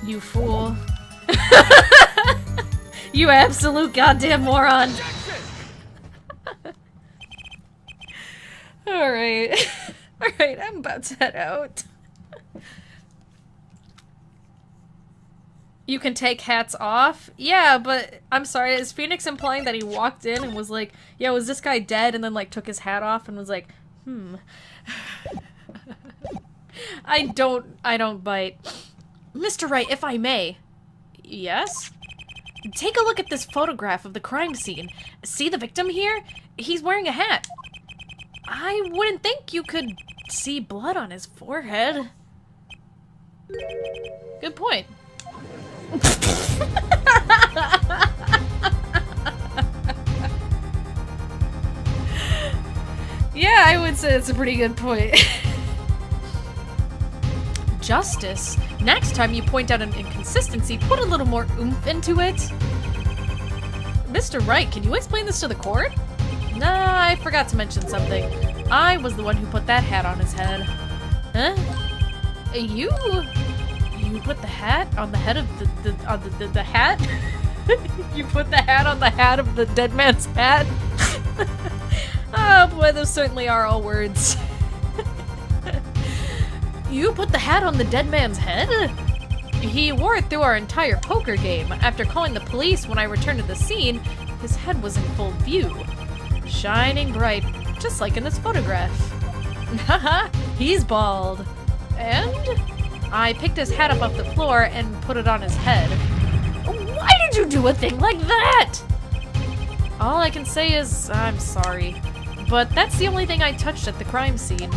You fool. You absolute goddamn moron. Alright. Alright, I'm about to head out. You can take hats off? Yeah, but I'm sorry, is Phoenix implying that he walked in and was like, yeah, was this guy dead? And then, like, took his hat off and was like, I don't bite. Mr. Wright, if I may. Yes? Take a look at this photograph of the crime scene. See the victim here? He's wearing a hat. I wouldn't think you could see blood on his forehead. Good point. Yeah, I would say it's a pretty good point. Justice. Next time you point out an inconsistency, put a little more oomph into it. Mr. Wright, can you explain this to the court? Nah, I forgot to mention something. I was the one who put that hat on his head. Huh? You put the hat on the head of the hat? You put the hat on the hat of the dead man's hat? Oh boy, those certainly are all words. You put the hat on the dead man's head? He wore it through our entire poker game. After calling the police when I returned to the scene, his head was in full view. Shining bright, just like in this photograph. Haha, he's bald. And I picked his hat up off the floor and put it on his head. Why did you do a thing like that? All I can say is, I'm sorry. But that's the only thing I touched at the crime scene.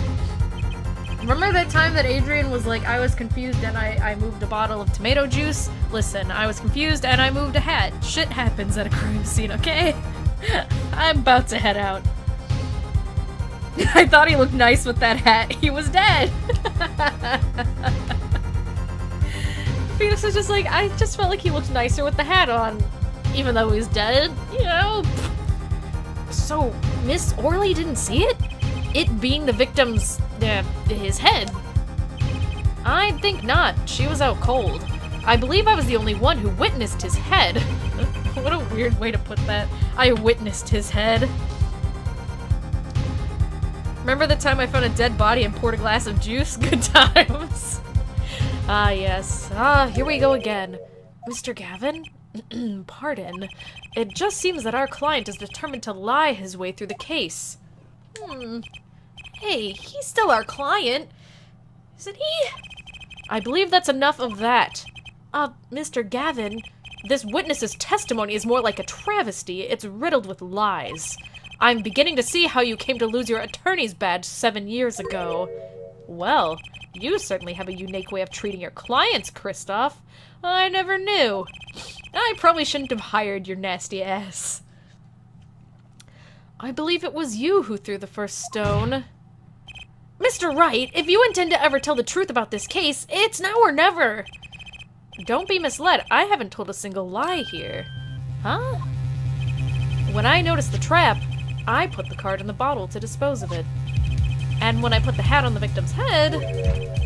Remember that time that Adrian was like, I was confused and I moved a bottle of tomato juice? Listen, I was confused and I moved a hat. Shit happens at a crime scene, okay? I'm about to head out. I thought he looked nice with that hat. He was dead! Phoenix was just like, I just felt like he looked nicer with the hat on. Even though he's dead, you know. So, Miss Orley didn't see it? It being the victim's, his head? I think not. She was out cold. I believe I was the only one who witnessed his head. What a weird way to put that. I witnessed his head. Remember the time I found a dead body and poured a glass of juice? Good times. Ah, yes. Ah, here we go again. Mr. Gavin? Pardon. It just seems that our client is determined to lie his way through the case. Hey, he's still our client. Isn't he? I believe that's enough of that. Mr. Gavin, this witness's testimony is more like a travesty. It's riddled with lies. I'm beginning to see how you came to lose your attorney's badge 7 years ago. Well, you certainly have a unique way of treating your clients, Kristoff. I never knew. I probably shouldn't have hired your nasty ass. I believe it was you who threw the first stone. Mr. Wright, if you intend to ever tell the truth about this case, it's now or never. Don't be misled. I haven't told a single lie here. Huh? When I noticed the trap, I put the card in the bottle to dispose of it. And when I put the hat on the victim's head,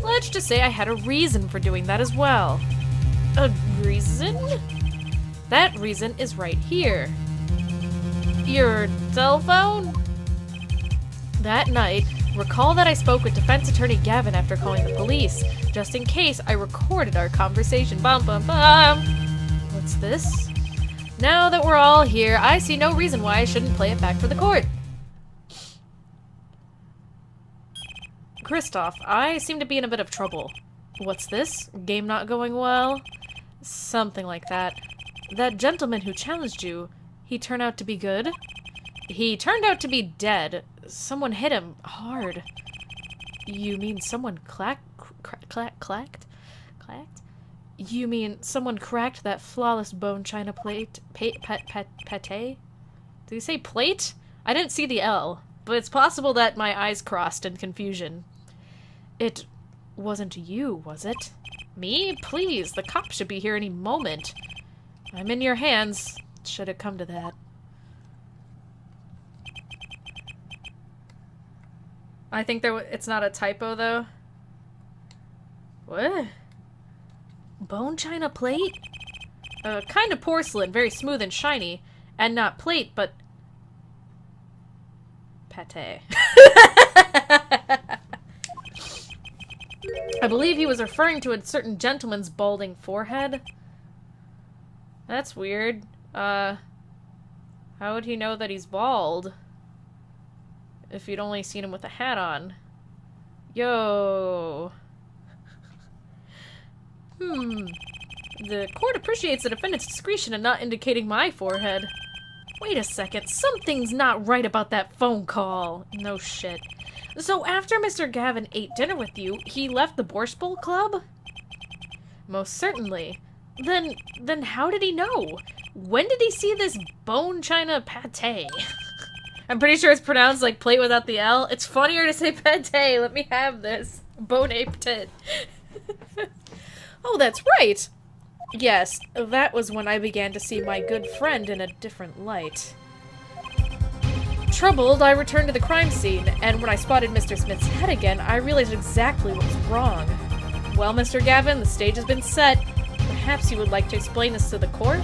let's just say I had a reason for doing that as well. A reason? That reason is right here. Your cell phone? That night, recall that I spoke with defense attorney Gavin after calling the police. Just in case, I recorded our conversation. Bum bum bum! What's this? Now that we're all here, I see no reason why I shouldn't play it back for the court. Kristoff, I seem to be in a bit of trouble. What's this? Game not going well? Something like that. That gentleman who challenged you, he turned out to be good? He turned out to be dead. Someone hit him hard. You mean someone clacked? You mean someone cracked that flawless bone china plate? Pate? Did he say plate? I didn't see the L, but it's possible that my eyes crossed in confusion. It wasn't you, was it? Me? Please, the cops should be here any moment. I'm in your hands, should it come to that. I think it's not a typo, though. What? Bone china plate? Kind of porcelain, very smooth and shiny. And not plate, but... pate. I believe he was referring to a certain gentleman's balding forehead. That's weird. How would he know that he's bald? If you'd only seen him with a hat on. Yo. The court appreciates the defendant's discretion in not indicating my forehead. Wait a second, something's not right about that phone call. No shit. So after Mr. Gavin ate dinner with you, he left the Borscht Bowl Club? Most certainly. Then how did he know? When did he see this bone china pate? I'm pretty sure it's pronounced like plate without the L. It's funnier to say pate. Let me have this. Bone ape tit. Oh, that's right. Yes, that was when I began to see my good friend in a different light. Troubled, I returned to the crime scene, and when I spotted Mr. Smith's head again, I realized exactly what was wrong. Well, Mr. Gavin, the stage has been set. Perhaps you would like to explain this to the court?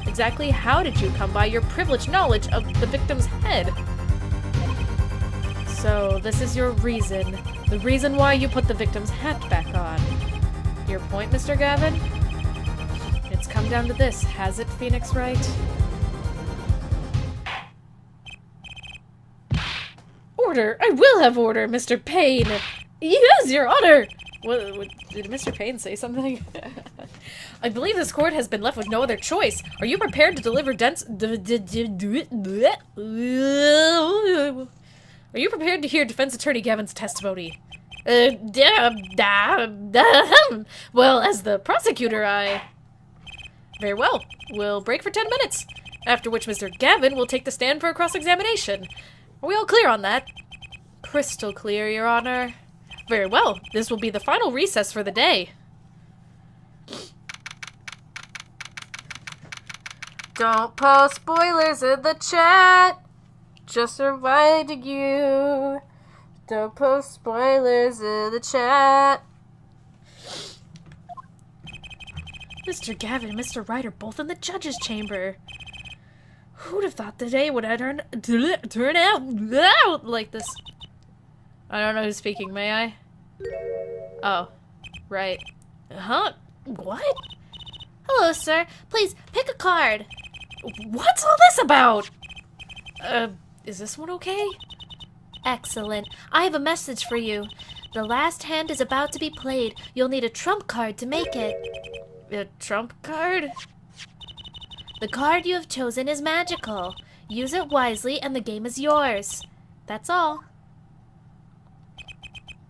Exactly how did you come by your privileged knowledge of the victim's head? So, this is your reason. The reason why you put the victim's hat back on. Your point, Mr. Gavin? It's come down to this, has it, Phoenix Wright? Order! I will have order, Mr. Payne! Yes, Your Honor! What, did Mr. Payne say something? I believe this court has been left with no other choice. Are you prepared to deliver Are you prepared to hear defense attorney Gavin's testimony? Well, as the prosecutor, Very well. We'll break for 10 minutes, after which Mr. Gavin will take the stand for a cross-examination. Are we all clear on that? Crystal clear, Your Honor. Very well. This will be the final recess for the day. Don't post spoilers in the chat. Just reminding you. Don't post spoilers in the chat. Mr. Gavin and Mr. Wright are both in the judge's chamber. Who'd have thought the day would turn out like this? I don't know who's speaking, may I? Oh, right. Huh? What? Hello, sir. Please, pick a card. What's all this about? Is this one okay? Excellent. I have a message for you. The last hand is about to be played. You'll need a trump card to make it. A trump card? The card you have chosen is magical. Use it wisely and the game is yours. That's all.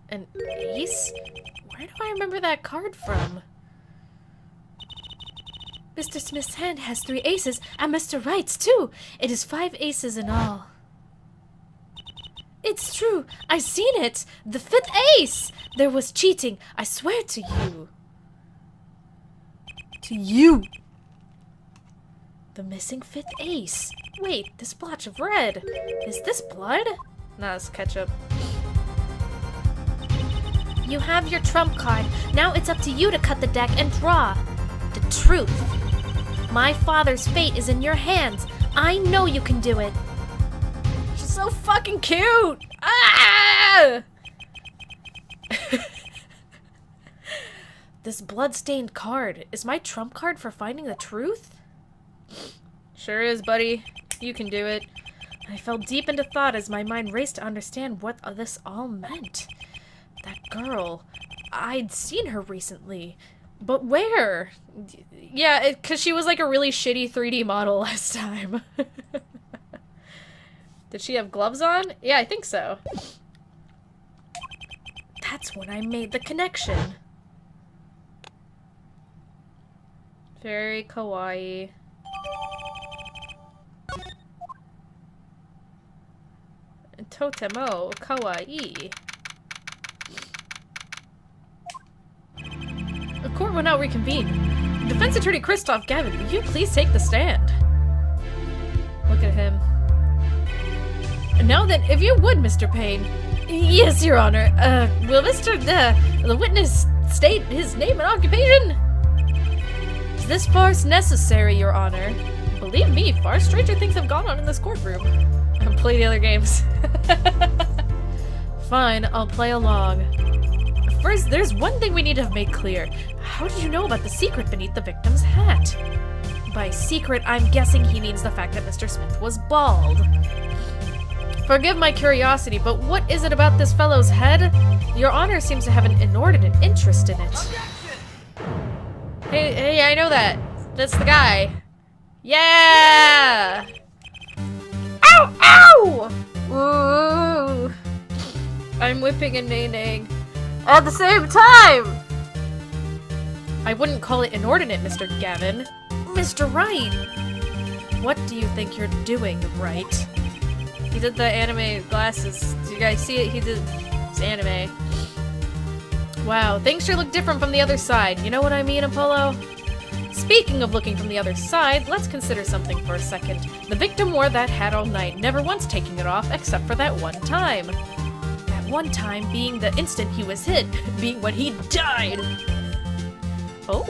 An ace? Where do I remember that card from? Mr. Smith's hand has 3 aces, and Mr. Wright's too. It is 5 aces in all. It's true. I've seen it. The 5th ace. There was cheating. I swear to you. To you. The missing 5th ace. Wait, this blotch of red. Is this blood? Nah, it's ketchup. You have your trump card. Now it's up to you to cut the deck and draw. The truth. My father's fate is in your hands. I know you can do it. She's so fucking cute! Ah! This blood-stained card. Is my trump card for finding the truth? Sure is, buddy. You can do it. I fell deep into thought as my mind raced to understand what this all meant. That girl. I'd seen her recently. But where? Yeah, because she was like a really shitty 3D model last time. Did she have gloves on? Yeah, I think so. That's when I made the connection. Very kawaii. Totemo kawaii. The court will now reconvene. Defense Attorney Christoph Gavin, will you please take the stand? Look at him. And now then, if you would, Mr. Payne. Yes, Your Honor. Will the witness state his name and occupation? Is this farce necessary, Your Honor? Believe me, far stranger things have gone on in this courtroom. Play the other games. Fine, I'll play along. First, there's one thing we need to have made clear. How did you know about the secret beneath the victim's hat? By secret, I'm guessing he means the fact that Mr. Smith was bald. Forgive my curiosity, but what is it about this fellow's head? Your Honor seems to have an inordinate interest in it. Hey, I know that. That's the guy. Yeah! Ow! Ow! Ooh. I'm whipping and neighing at the same time! I wouldn't call it inordinate, Mr. Gavin. Mr. Wright! What do you think you're doing, Wright? He did the anime glasses. Do you guys see it? He did his anime. Wow, things sure look different from the other side. You know what I mean, Apollo? Speaking of looking from the other side, let's consider something for a second. The victim wore that hat all night, never once taking it off, except for that one time. That one time being the instant he was hit, being when he died. Oh.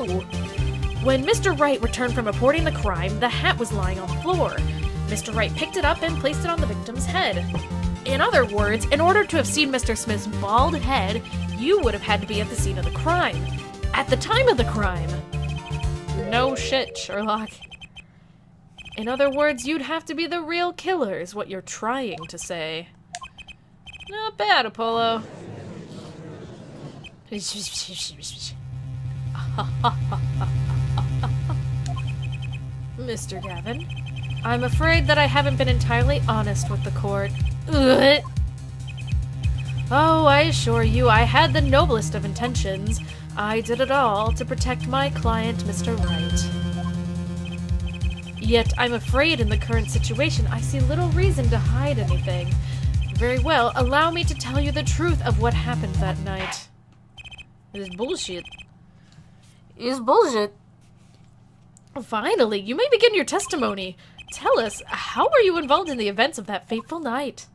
When Mr. Wright returned from reporting the crime, the hat was lying on the floor. Mr. Wright picked it up and placed it on the victim's head. In other words, in order to have seen Mr. Smith's bald head, you would have had to be at the scene of the crime. At the time of the crime. No shit, Sherlock. In other words, you'd have to be the real killer, is what you're trying to say. Not bad, Apollo. Mr. Gavin, I'm afraid that I haven't been entirely honest with the court. Ugh. Oh, I assure you, I had the noblest of intentions. I did it all to protect my client, Mr. Wright. Yet, I'm afraid in the current situation, I see little reason to hide anything. Very well, allow me to tell you the truth of what happened that night. It's bullshit. It's bullshit. Finally, you may begin your testimony. Tell us, how were you involved in the events of that fateful night?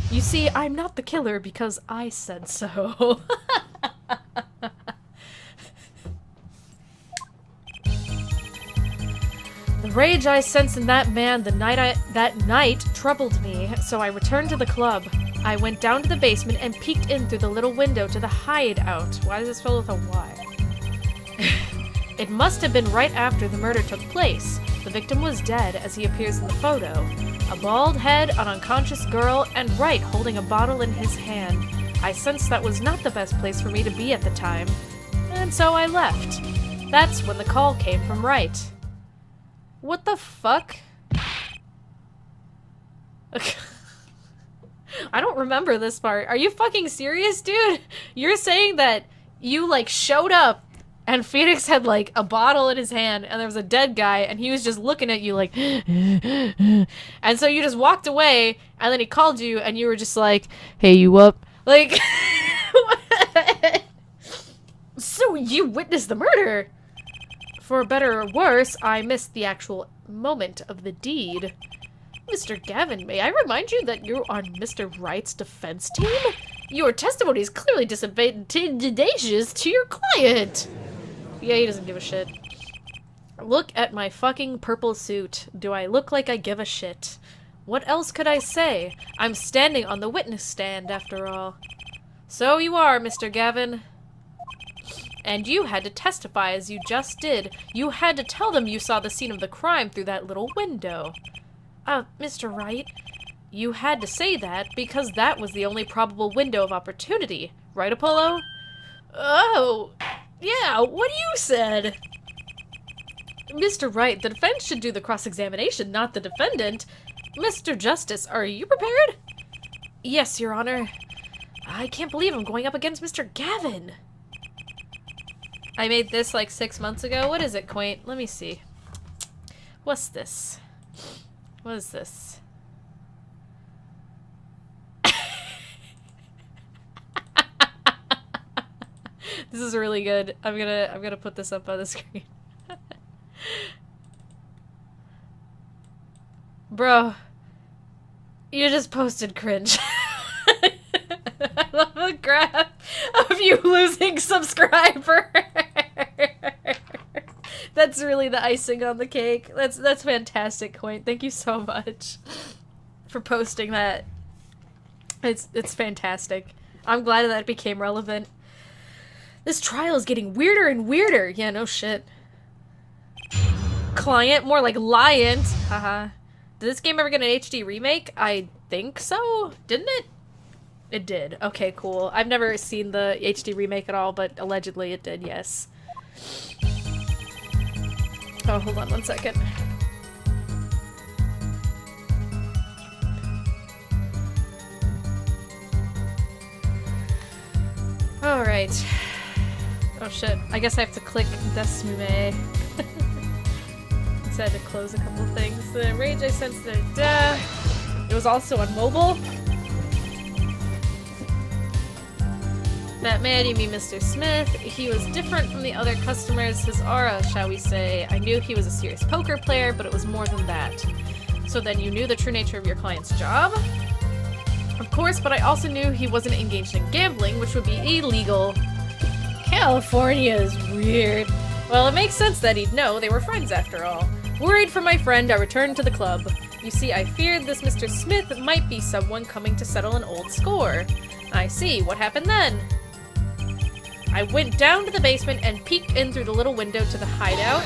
You see, I'm not the killer because I said so. The rage I sensed in that man that night troubled me, so I returned to the club. I went down to the basement and peeked in through the little window to the hideout. Why is it spelled with a Y? It must have been right after the murder took place. The victim was dead, as he appears in the photo. A bald head, an unconscious girl, and Wright holding a bottle in his hand. I sensed that was not the best place for me to be at the time, and so I left. That's when the call came from Wright. What the fuck? I don't remember this part. Are you fucking serious, dude? You're saying that you, like, showed up and Phoenix had, like, a bottle in his hand, and there was a dead guy, and he was just looking at you like, and so you just walked away, and then he called you, and you were just like, hey, you up? Like, what? So you witnessed the murder? For better or worse, I missed the actual moment of the deed. Mr. Gavin, may I remind you that you're on Mr. Wright's defense team? Your testimony is clearly disadvantageous to your client. Yeah, he doesn't give a shit. Look at my fucking purple suit. Do I look like I give a shit? What else could I say? I'm standing on the witness stand, after all. So you are, Mr. Gavin. And you had to testify as you just did. You had to tell them you saw the scene of the crime through that little window. Mr. Wright, you had to say that because that was the only probable window of opportunity. Right, Apollo? Oh, yeah, what you said. Mr. Wright, the defense should do the cross-examination, not the defendant. Mr. Justice, are you prepared? Yes, Your Honor. I can't believe I'm going up against Mr. Gavin. I made this like 6 months ago. What is it, Quaint? Let me see. What's this? What is this? This is really good. I'm gonna put this up on the screen. Bro, you just posted cringe. I love the graph of you losing subscriber. That's really the icing on the cake. That's fantastic, Quaint. Thank you so much for posting that. It's fantastic. I'm glad that it became relevant. This trial is getting weirder and weirder. Yeah, no shit. Client, more like liant. Haha. Did this game ever get an HD remake? I think so. Didn't it? It did. Okay, cool. I've never seen the HD remake at all, but allegedly it did, yes. Oh, hold on one second. Alright. Oh shit. I guess I have to click Desmume. Instead to close a couple things. The rage I sensed there. It was also on mobile. That man, you mean Mr. Smith. He was different from the other customers. His aura, shall we say. I knew he was a serious poker player, but it was more than that. So then you knew the true nature of your client's job? Of course, but I also knew he wasn't engaged in gambling, which would be illegal. California is weird. Well, it makes sense that he'd know. They were friends after all. Worried for my friend, I returned to the club. You see, I feared this Mr. Smith might be someone coming to settle an old score. I see. What happened then? I went down to the basement and peeked in through the little window to the hideout.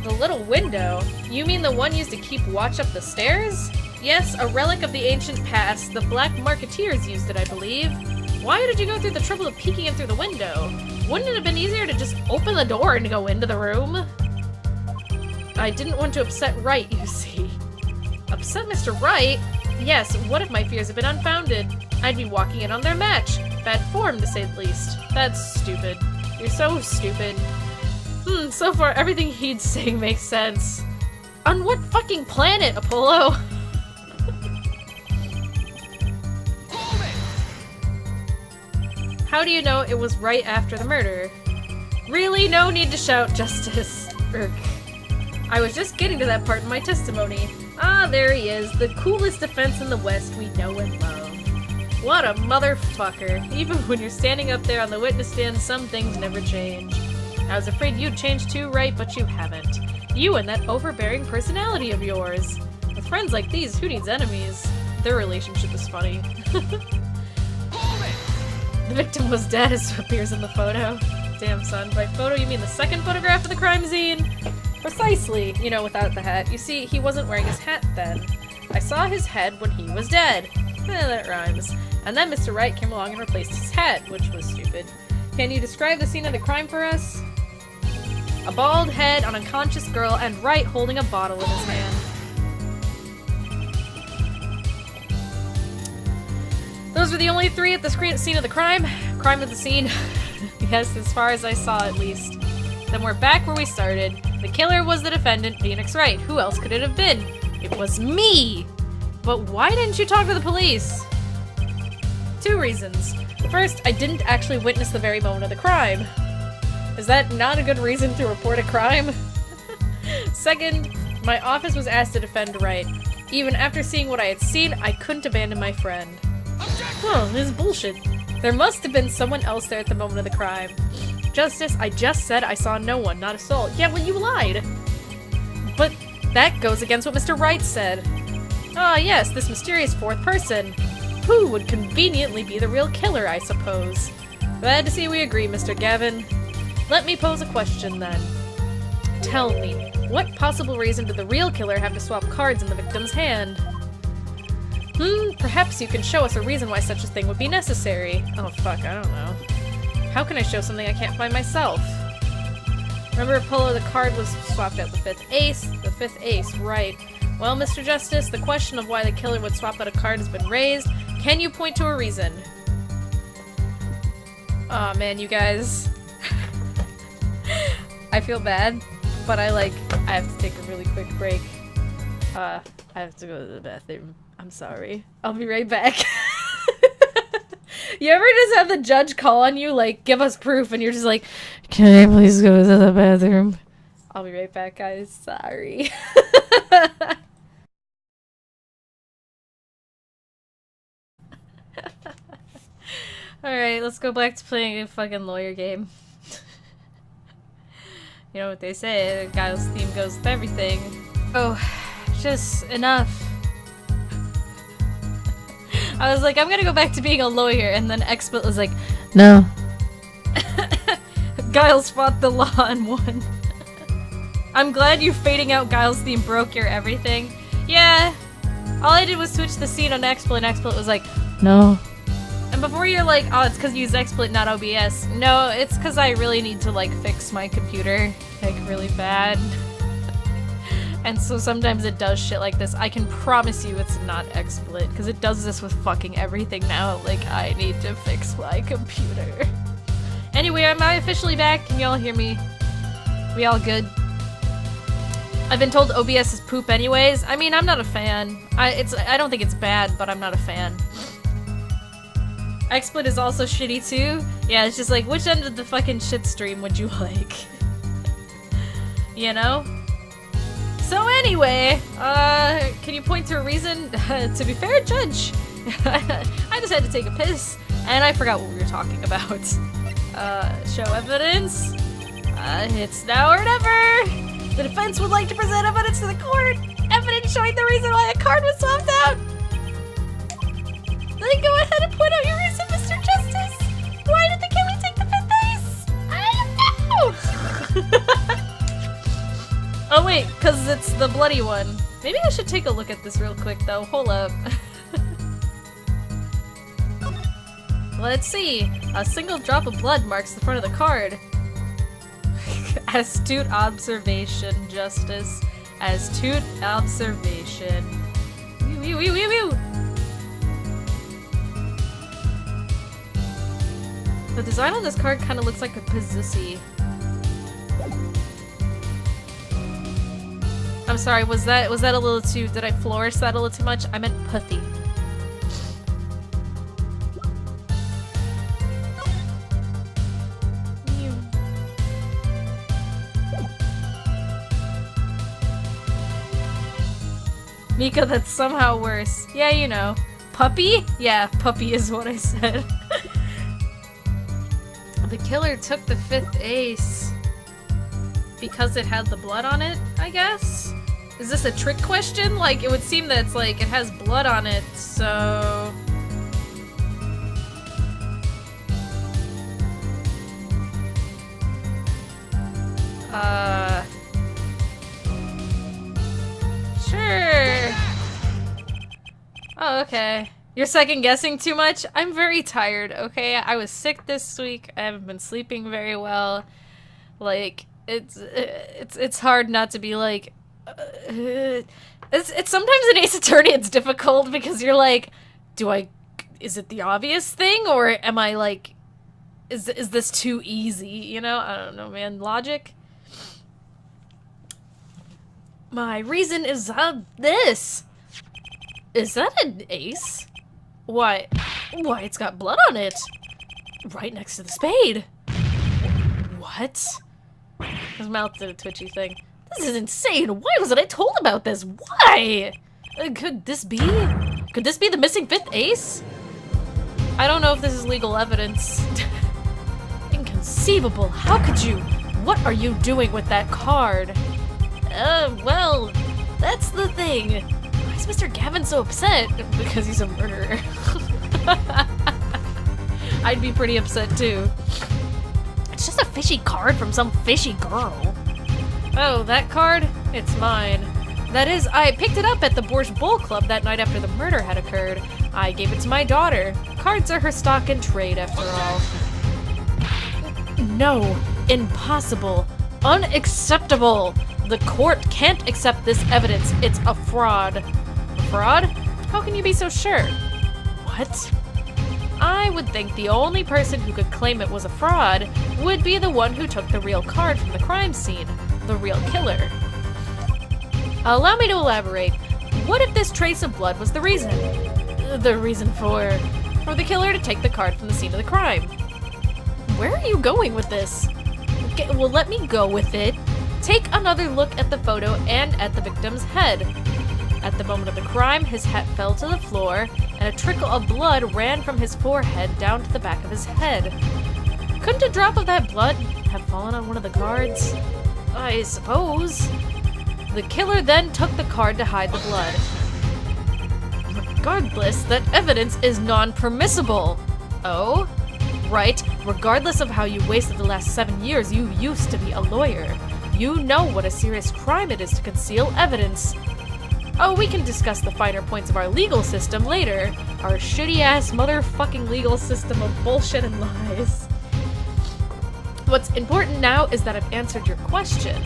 The little window? You mean the one used to keep watch up the stairs? Yes, a relic of the ancient past. The Black Marketeers used it, I believe. Why did you go through the trouble of peeking in through the window? Wouldn't it have been easier to just open the door and go into the room? I didn't want to upset Wright, you see. Upset Mr. Wright? Yes, what if my fears have been unfounded? I'd be walking in on their match. Bad form, to say the least. That's stupid. You're so stupid. So far everything he's saying makes sense. On what fucking planet, Apollo? How do you know it was right after the murder? Really? No need to shout justice. Urgh. I was just getting to that part in my testimony. Ah, there he is. The coolest defense in the West we know and love. What a motherfucker. Even when you're standing up there on the witness stand, some things never change. I was afraid you'd change too, right? But you haven't. You and that overbearing personality of yours. With friends like these, who needs enemies? Their relationship is funny. The victim was dead, as appears in the photo. Damn, son. By photo, you mean the second photograph of the crime scene? Precisely. You know, without the hat. You see, he wasn't wearing his hat then. I saw his head when he was dead. That rhymes. And then Mr. Wright came along and replaced his hat, which was stupid. Can you describe the scene of the crime for us? A bald head, an unconscious girl, and Wright holding a bottle in his hand. Those were the only three at the scene of the crime. Crime of the scene. Yes, as far as I saw, at least. Then we're back where we started. The killer was the defendant, Phoenix Wright. Who else could it have been? It was me! But why didn't you talk to the police? 2 reasons. First, I didn't actually witness the very moment of the crime. Is that not a good reason to report a crime? Second, my office was asked to defend Wright. Even after seeing what I had seen, I couldn't abandon my friend. Oh, this is bullshit. There must have been someone else there at the moment of the crime. Justice, I just said I saw no one, not a soul. Yeah, well, you lied. But that goes against what Mr. Wright said. Ah, yes, this mysterious 4th person. Who would conveniently be the real killer, I suppose. Glad to see we agree, Mr. Gavin. Let me pose a question, then. Tell me, what possible reason did the real killer have to swap cards in the victim's hand? Perhaps you can show us a reason why such a thing would be necessary. Oh fuck, I don't know. How can I show something I can't find myself? Remember, Apollo, the card was swapped out the 5th ace? The 5th ace, right. Well, Mr. Justice, the question of why the killer would swap out a card has been raised. Can you point to a reason? Aw, man, you guys. I feel bad, but I have to take a really quick break. I have to go to the bathroom. I'm sorry. I'll be right back. You ever just have the judge call on you, like, give us proof, and you're just like, can I please go to the bathroom? I'll be right back, guys. Sorry. Alright, let's go back to playing a fucking lawyer game. You know what they say, the guy's theme goes with everything. Oh, Just enough. I was like, I'm gonna go back to being a lawyer, and then XSplit was like, No. Giles fought the law and won. I'm glad you fading out Giles' theme broke your everything. Yeah, all I did was switch the scene on XSplit, and XSplit was like, No. and before you're like, oh, it's because you use XSplit, not OBS. No, it's because I really need to, like, fix my computer, like, really bad. And so sometimes it does shit like this. I can promise you it's not XSplit, because it does this with fucking everything now. Like, I need to fix my computer. Anyway, am I officially back? Can y'all hear me? We all good? I've been told OBS is poop anyways. I mean, I'm not a fan. I don't think it's bad, but I'm not a fan. XSplit is also shitty too. Yeah, it's just like, which end of the fucking shit stream would you like? You know? So anyway, can you point to a reason? To be fair, Judge, I just had to take a piss, and I forgot what we were talking about. Show evidence? It's now or never! The defense would like to present evidence to the court! Evidence showing the reason why a card was swapped out! Then go ahead and point out your reason, Mr. Justice! Why did the killer take the fifth ace? I don't know! Oh wait, cause it's the bloody one. Maybe I should take a look at this real quick though. Hold up. Let's see. A single drop of blood marks the front of the card. Astute observation, Justice. Astute observation. Wee, wee, wee, wee, wee. The design on this card kind of looks like a Pizzusi. I'm sorry, was that a little too, did I flourish that a little too much? I meant puffy. Mika, that's somehow worse. Yeah, you know. Puppy? Yeah, puppy is what I said. The killer took the fifth ace because it had the blood on it, I guess? Is this a trick question? Like, it would seem that it's like, it has blood on it, so... Sure. Oh, okay. You're second guessing too much? I'm very tired, okay? I was sick this week. I haven't been sleeping very well. Like, it's hard not to be like, it's sometimes in Ace Attorney it's difficult because you're like, is it the obvious thing or am I like, is this too easy, you know? I don't know, man. Logic? My reason is this. Is that an ace? Why, it's got blood on it. Right next to the spade. What? His mouth did a twitchy thing. This is insane. Why wasn't I told about this? Why? Could this be the missing fifth ace? I don't know if this is legal evidence. Inconceivable. How could you? What are you doing with that card? Well, that's the thing. Why is Mr. Gavin so upset? Because he's a murderer. I'd be pretty upset too. It's just a fishy card from some fishy girl. Oh, that card? It's mine. That is, I picked it up at the Borscht Bowl Club that night after the murder had occurred. I gave it to my daughter. Cards are her stock in trade, after all. No. Impossible. Unacceptable. The court can't accept this evidence. It's a fraud. A fraud? How can you be so sure? What? I would think the only person who could claim it was a fraud would be the one who took the real card from the crime scene. The real killer. Allow me to elaborate. What if this trace of blood was the reason? The reason for the killer to take the card from the scene of the crime. Where are you going with this? Okay, well, let me go with it. Take another look at the photo and at the victim's head. At the moment of the crime, his hat fell to the floor, and a trickle of blood ran from his forehead down to the back of his head. Couldn't a drop of that blood have fallen on one of the cards? I suppose. The killer then took the card to hide the blood. Regardless, that evidence is non-permissible. Oh? Right. Regardless of how you wasted the last 7 years, you used to be a lawyer. You know what a serious crime it is to conceal evidence. Oh, we can discuss the finer points of our legal system later. Our shitty-ass motherfucking legal system of bullshit and lies. What's important now is that I've answered your question.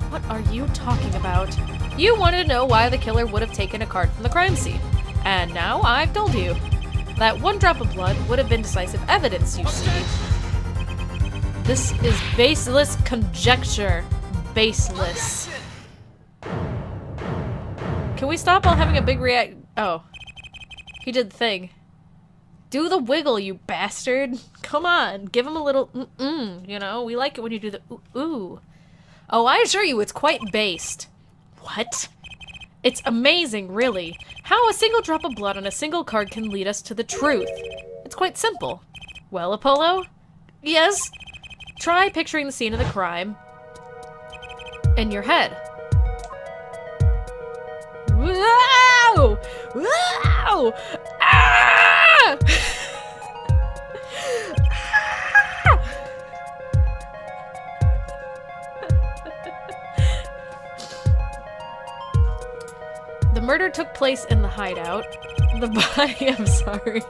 What are you talking about? You wanted to know why the killer would have taken a card from the crime scene. And now I've told you. That one drop of blood would have been decisive evidence, you see. This is baseless conjecture. Baseless. Can we stop while having a big react? Oh. He did the thing. Do the wiggle, you bastard. Come on, give him a little you know? We like it when you do the ooh. Oh, I assure you, it's quite based. What? It's amazing, really, how a single drop of blood on a single card can lead us to the truth. It's quite simple. Well, Apollo? Yes? Try picturing the scene of the crime in your head. Wow! Wow! Ah! The murder took place in the hideout. The body, I'm sorry.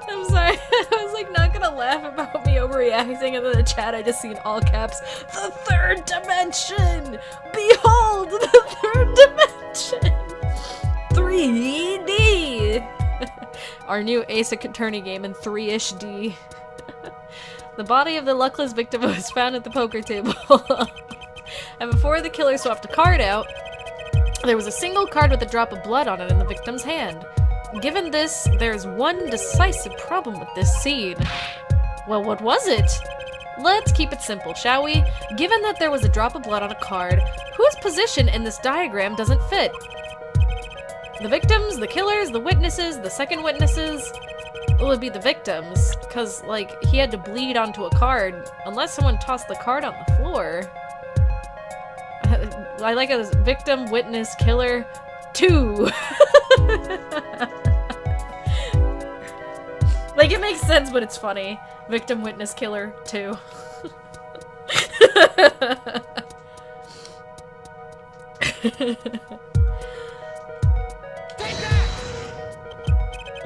I'm sorry. I was like not gonna laugh about me overreacting, and then the chat I just see in all caps, the third dimension! Behold the third dimension! 3D! Our new Ace Attorney game in 3-ish D. The body of the luckless victim was found at the poker table. And before the killer swapped a card out, there was a single card with a drop of blood on it in the victim's hand. Given this, there's one decisive problem with this scene. Well, what was it? Let's keep it simple, shall we? Given that there was a drop of blood on a card, whose position in this diagram doesn't fit? The victims, the killers, the witnesses, the second witnesses? It would be the victims, because, like, he had to bleed onto a card, unless someone tossed the card on the floor. I like it as victim, witness, killer, 2. Like, it makes sense, but it's funny. Victim, witness, killer, 2.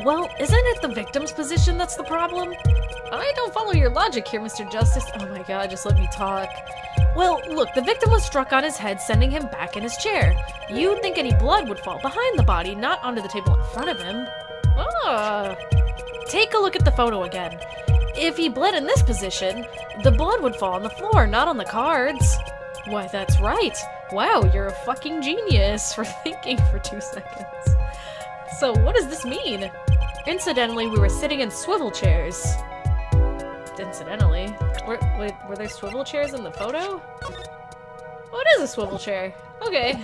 Well, isn't it the victim's position that's the problem? I don't follow your logic here, Mr. Justice. Oh my god, just let me talk. Well, look, the victim was struck on his head, sending him back in his chair. You'd think any blood would fall behind the body, not onto the table in front of him. Ah. Take a look at the photo again. If he bled in this position, the blood would fall on the floor, not on the cards. Why, that's right. Wow, you're a fucking genius for thinking for 2 seconds. So what does this mean? Incidentally, we were sitting in swivel chairs. Incidentally? Were there swivel chairs in the photo? Oh, it is a swivel chair. Okay.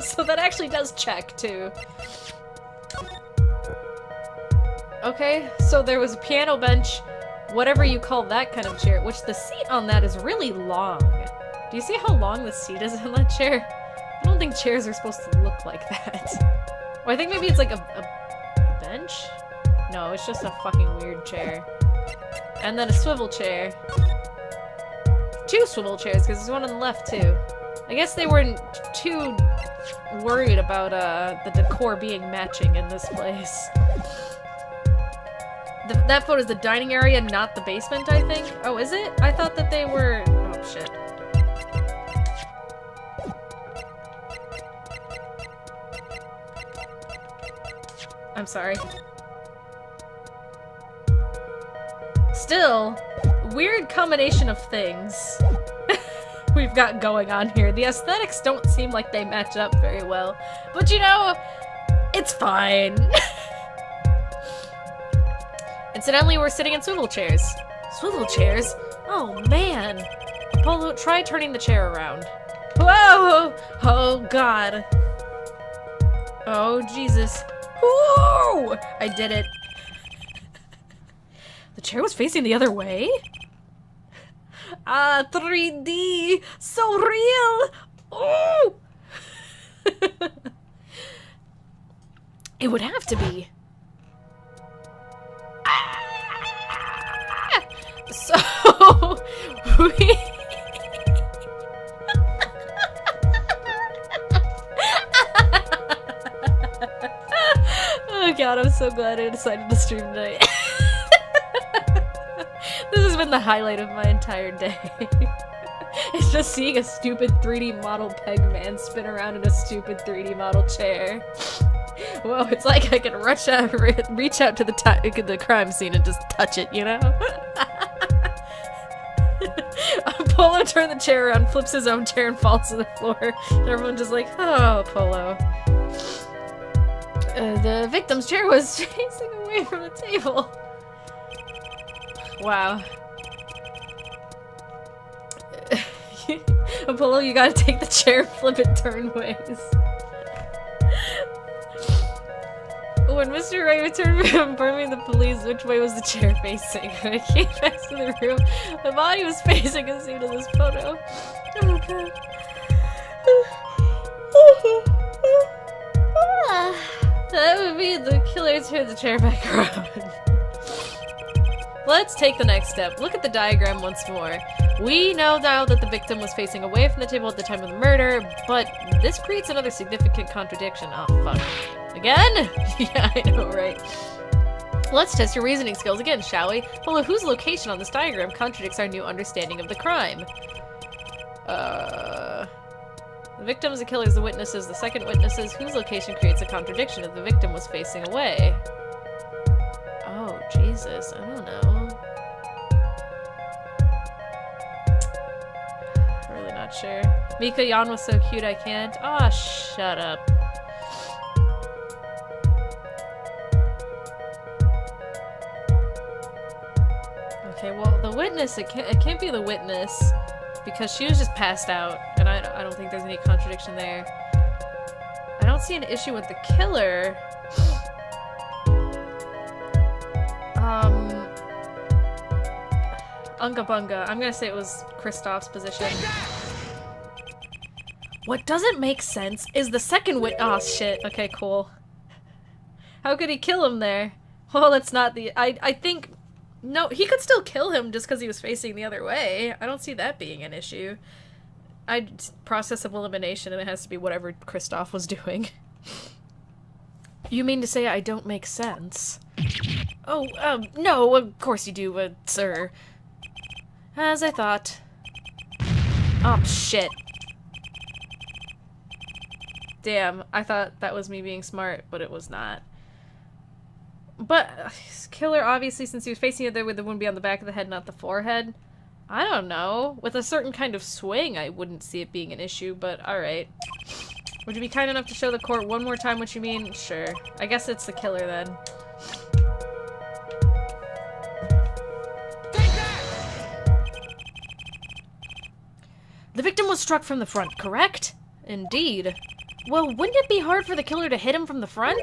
So that actually does check, too. Okay, so there was a piano bench, whatever you call that kind of chair, which the seat on that is really long. Do you see how long the seat is in that chair? I don't think chairs are supposed to look like that. Or I think maybe it's like a bench? No, it's just a fucking weird chair. And then a swivel chair. 2 swivel chairs, because there's one on the left, too. I guess they weren't too worried about the decor being matching in this place. That photo is the dining area, not the basement, I think? Oh, is it? I thought that they were... Oh, shit. I'm sorry. Still, weird combination of things we've got going on here. The aesthetics don't seem like they match up very well. But you know, it's fine. Incidentally, we're sitting in swivel chairs. Swivel chairs? Oh man. Apollo, try turning the chair around. Whoa! Oh god. Oh Jesus. Whoa! I did it. The chair was facing the other way? Ah, 3D! So real! Oh! It would have to be. Ah! So, we... Oh god, I'm so glad I decided to stream tonight. This has been the highlight of my entire day. It's just seeing a stupid 3D model peg man spin around in a stupid 3D model chair. Whoa, it's like I can reach out to the crime scene and just touch it, you know? Polo turned the chair around, flips his own chair, and falls to the floor. Everyone's just like, oh, Polo. The victim's chair was facing away from the table. Wow. Apollo, you gotta take the chair, flip it turnways. When Mr. Ray returned from informing the police which way was the chair facing, when it came back to the room, the body was facing as seen in this photo. Oh god. That would be the killer turned the chair back around. Let's take the next step. Look at the diagram once more. We know now that the victim was facing away from the table at the time of the murder, but this creates another significant contradiction. Oh, fuck. Again? Yeah, I know, right? Let's test your reasoning skills again, shall we? Well, whose location on this diagram contradicts our new understanding of the crime? The victims, the killers, the witnesses, the second witnesses, whose location creates a contradiction if the victim was facing away? Oh, Jesus, I don't know. Really not sure. Mika, Jan was so cute I can't. Aw, shut up. Okay, well, the witness, it can't be the witness, because she was just passed out, and I don't think there's any contradiction there. I don't see an issue with the killer. Unga Bunga. I'm gonna say it was Kristoff's position. What doesn't make sense is the second oh shit. Okay, cool. How could he kill him there? Well, that's not the- I think- No, he could still kill him just because he was facing the other way. I don't see that being an issue. Process of elimination, and it has to be whatever Kristoff was doing. You mean to say I don't make sense? Oh, no, of course you do, sir. As I thought. Oh, shit. Damn, I thought that was me being smart, but it was not. But, killer, obviously, since he was facing it there with the wound be on the back of the head, not the forehead. I don't know. With a certain kind of swing, I wouldn't see it being an issue, but alright. Would you be kind enough to show the court one more time what you mean? Sure. I guess it's the killer, then. The victim was struck from the front, correct? Indeed. Well, wouldn't it be hard for the killer to hit him from the front?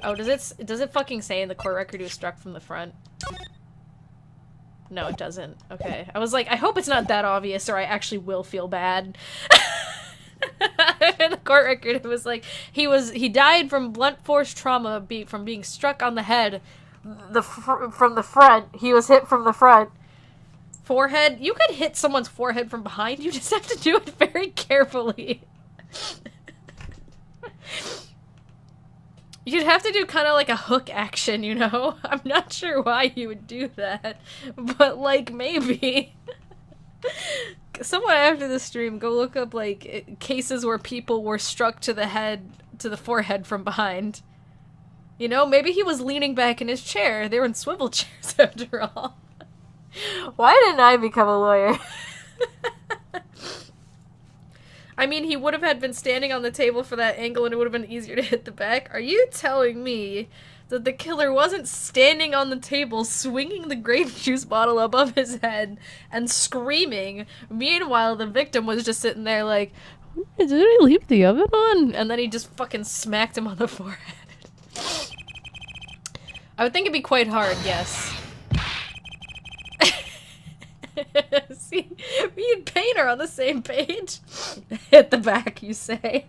Oh, does it fucking say in the court record he was struck from the front? No, it doesn't. Okay. I was like, I hope it's not that obvious or I actually will feel bad. In the court record, it was like, he died from blunt force trauma from being struck on the head from the front. He was hit from the front. Forehead? You could hit someone's forehead from behind. You just have to do it very carefully. You'd have to do kind of like a hook action, you know? I'm not sure why you would do that, but like maybe. Someone after the stream, go look up like cases where people were struck to the forehead from behind. You know, maybe he was leaning back in his chair. They were in swivel chairs after all. Why didn't I become a lawyer? I mean, he would have been standing on the table for that angle and it would have been easier to hit the back. Are you telling me that the killer wasn't standing on the table swinging the grape juice bottle above his head and screaming? Meanwhile, the victim was just sitting there like, did I leave the oven on? And then he just fucking smacked him on the forehead. I would think it'd be quite hard, yes. See, me and Payne are on the same page. Hit the back, you say.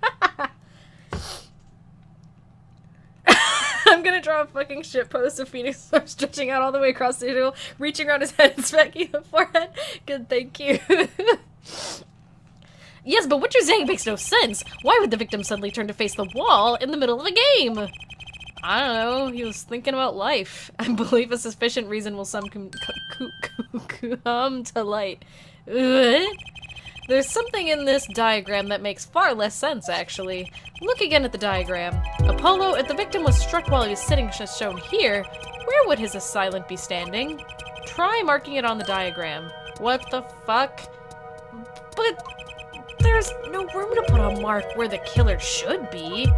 I'm gonna draw a fucking shitpost of Phoenix stretching out all the way across the table, reaching around his head and smacking the forehead. Good, thank you. Yes, but what you're saying makes no sense. Why would the victim suddenly turn to face the wall in the middle of a game? I don't know, he was thinking about life. I believe a sufficient reason will some come to light. There's something in this diagram that makes far less sense, actually. Look again at the diagram. Apollo, if the victim was struck while he was sitting as shown here, where would his assailant be standing? Try marking it on the diagram. What the fuck? But there's no room to put a mark where the killer should be.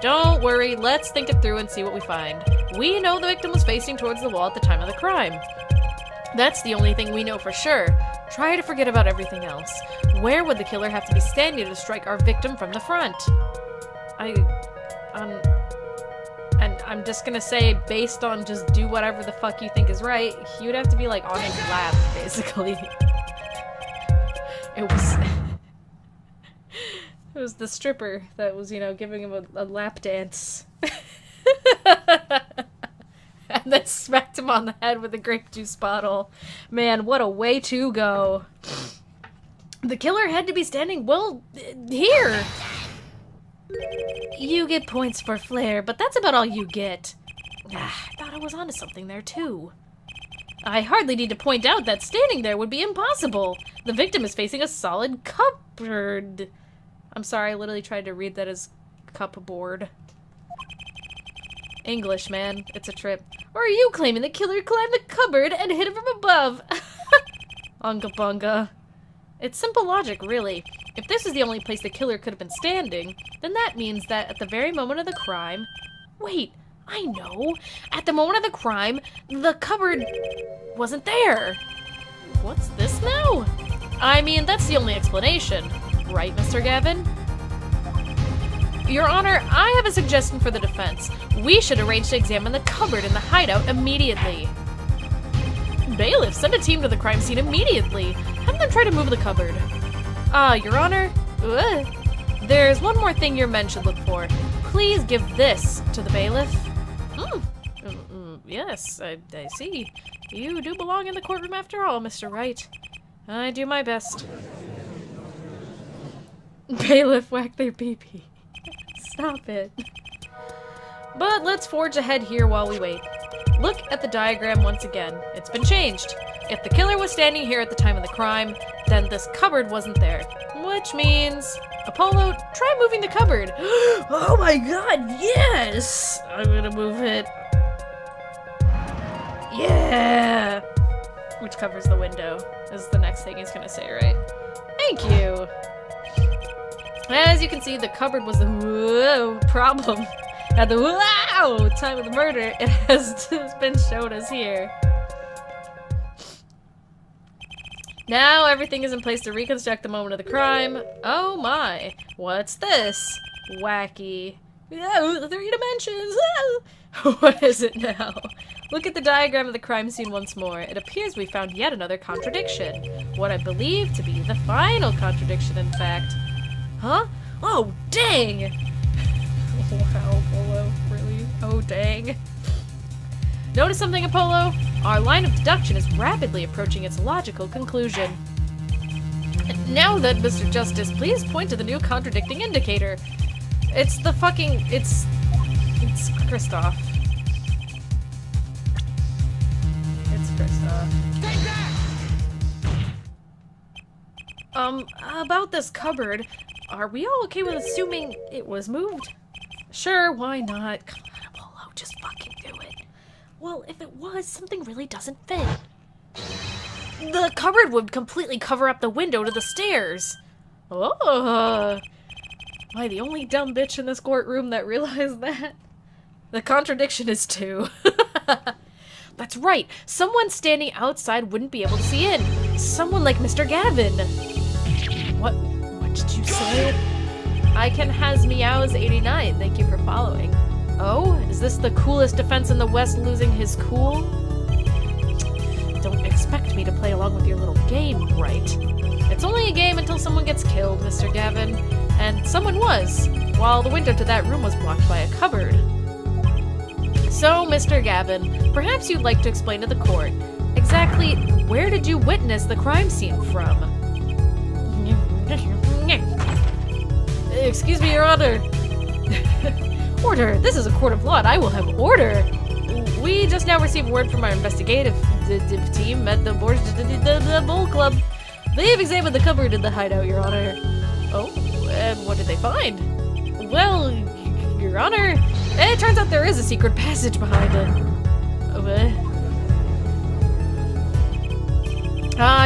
Don't worry, let's think it through and see what we find. We know the victim was facing towards the wall at the time of the crime. That's the only thing we know for sure. Try to forget about everything else. Where would the killer have to be standing to strike our victim from the front? And I'm just gonna say, based on just do whatever the fuck you think is right, he would have to be like on his lap, basically. It was the stripper that was, you know, giving him a lap dance. And then smacked him on the head with a grape juice bottle. Man, what a way to go. The killer had to be standing, well, here. You get points for flair, but that's about all you get. I thought I was onto something there, too. I hardly need to point out that standing there would be impossible. The victim is facing a solid cupboard. I'm sorry, I literally tried to read that as cupboard. English, man. It's a trip. Or are you claiming the killer climbed the cupboard and hit him from above? Unga bunga. It's simple logic, really. If this is the only place the killer could have been standing, then that means that at the very moment of the crime... Wait, I know. At the moment of the crime, the cupboard wasn't there. What's this now? I mean, that's the only explanation. Right, Mr. Gavin? Your Honor, I have a suggestion for the defense. We should arrange to examine the cupboard in the hideout immediately. Bailiff, send a team to the crime scene immediately. Have them try to move the cupboard. Your Honor, there's one more thing your men should look for. Please give this to the bailiff. Yes, I see. You do belong in the courtroom after all, Mr. Wright. I do my best. Bailiff, whack their pee-pee. Stop it. But let's forge ahead here while we wait. Look at the diagram once again. It's been changed. If the killer was standing here at the time of the crime, then this cupboard wasn't there. Which means... Apollo, try moving the cupboard. Oh my god, yes! I'm gonna move it. Yeah! Which covers the window, is the next thing he's gonna say, right? Thank you! As you can see, the cupboard was the problem. At the time of the murder, it has been shown us here. Now everything is in place to reconstruct the moment of the crime. Oh my, what's this? Wacky. Oh, 3 dimensions! What is it now? Look at the diagram of the crime scene once more. It appears we found yet another contradiction. What I believe to be the final contradiction, in fact. Huh? Oh, dang! Wow, Apollo, really? Oh, dang. Notice something, Apollo? Our line of deduction is rapidly approaching its logical conclusion. Now then, Mr. Justice, please point to the new contradicting indicator. It's the fucking... It's Kristoff. It's Kristoff. Take that! About this cupboard, are we all okay with assuming it was moved? Sure, why not? Come on, Apollo, just fucking do it. Well, if it was, something really doesn't fit. The cupboard would completely cover up the window to the stairs. Oh, am I the only dumb bitch in this courtroom that realized that? The contradiction is 2. That's right, someone standing outside wouldn't be able to see in. Someone like Mr. Gavin. What did you say? I can has meows 89, thank you for following. Oh, is this the coolest defense in the West losing his cool? Don't expect expect me to play along with your little game, right? It's only a game until someone gets killed, Mr. Gavin. And someone was, while the window to that room was blocked by a cupboard. So, Mr. Gavin, perhaps you'd like to explain to the court, exactly where did you witness the crime scene from? Excuse me, Your Honor. Order! This is a court of law, and I will have order! We just now received word from our investigative team at the Bowl Club. They've examined the cupboard in the hideout, Your Honor. Oh, and what did they find? Well, Your Honor, it turns out there is a secret passage behind it.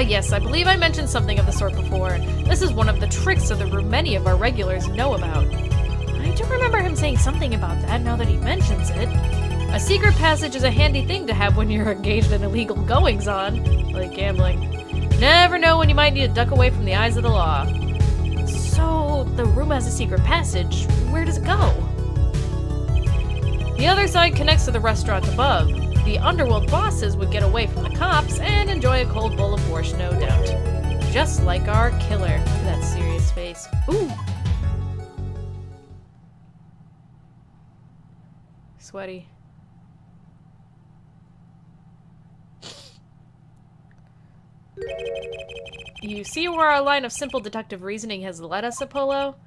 Yes, I believe I mentioned something of the sort before. This is one of the tricks of the room many of our regulars know about. I do remember him saying something about that now that he mentions it. A secret passage is a handy thing to have when you're engaged in illegal goings-on, like gambling. Never know when you might need to duck away from the eyes of the law. So, the room has a secret passage. Where does it go? The other side connects to the restaurant above. The underworld bosses would get away from the cops and enjoy a cold bowl of borscht, no doubt. Just like our killer. Look at that serious face. Ooh! Sweaty. You see where our line of simple deductive reasoning has led us, Apollo?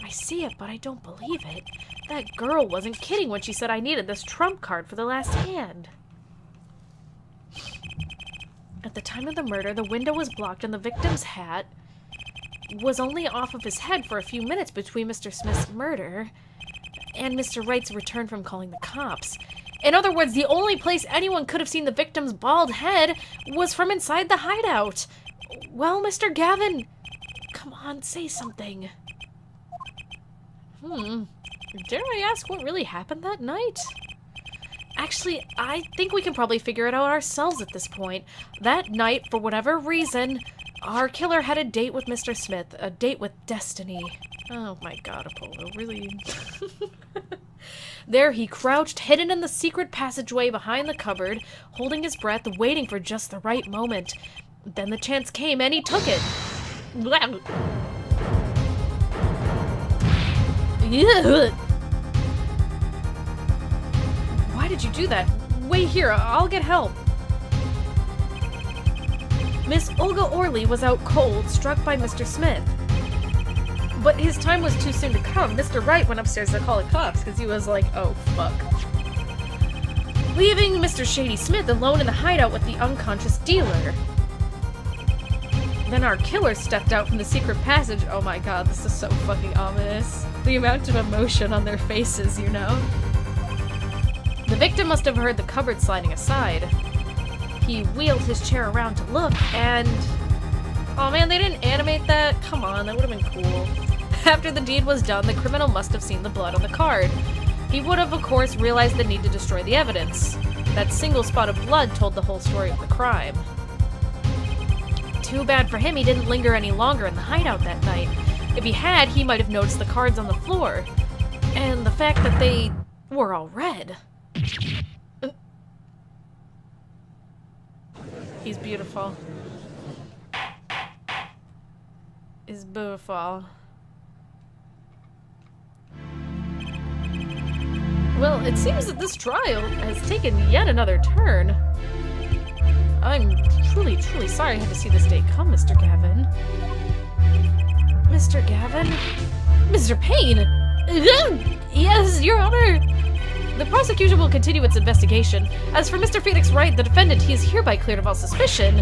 I see it, but I don't believe it. That girl wasn't kidding when she said I needed this trump card for the last hand. At the time of the murder, the window was blocked and the victim's hat was only off of his head for a few minutes between Mr. Smith's murder and Mr. Wright's return from calling the cops. In other words, the only place anyone could have seen the victim's bald head was from inside the hideout. Well, Mr. Gavin, come on, say something. Dare I ask what really happened that night? Actually, I think we can probably figure it out ourselves at this point. That night, for whatever reason, our killer had a date with Mr. Smith, a date with destiny. Oh my god, Apollo, really? There he crouched, hidden in the secret passageway behind the cupboard, holding his breath, waiting for just the right moment. Then the chance came, and he took it. Why did you do that? Wait here, I'll get help. Miss Olga Orley was out cold, struck by Mr. Smith. But his time was too soon to come. Mr. Wright went upstairs to call the cops because he was like, oh, fuck. Leaving Mr. Shady Smith alone in the hideout with the unconscious dealer. Then our killer stepped out from the secret passage. Oh my god, this is so fucking ominous. The amount of emotion on their faces, you know? The victim must have heard the cupboard sliding aside. He wheeled his chair around to look, and... oh man, they didn't animate that? Come on, that would have been cool. After the deed was done, the criminal must have seen the blood on the card. He would have, of course, realized the need to destroy the evidence. That single spot of blood told the whole story of the crime. Too bad for him he didn't linger any longer in the hideout that night. If he had, he might have noticed the cards on the floor. And the fact that they were all red. He's beautiful. Is beautiful. Well, it seems that this trial has taken yet another turn. I'm truly, truly sorry I had to see this day come, Mr. Gavin. Mr. Gavin? Mr. Payne! Yes, Your Honor! The prosecution will continue its investigation. As for Mr. Felix Wright, the defendant, he is hereby cleared of all suspicion.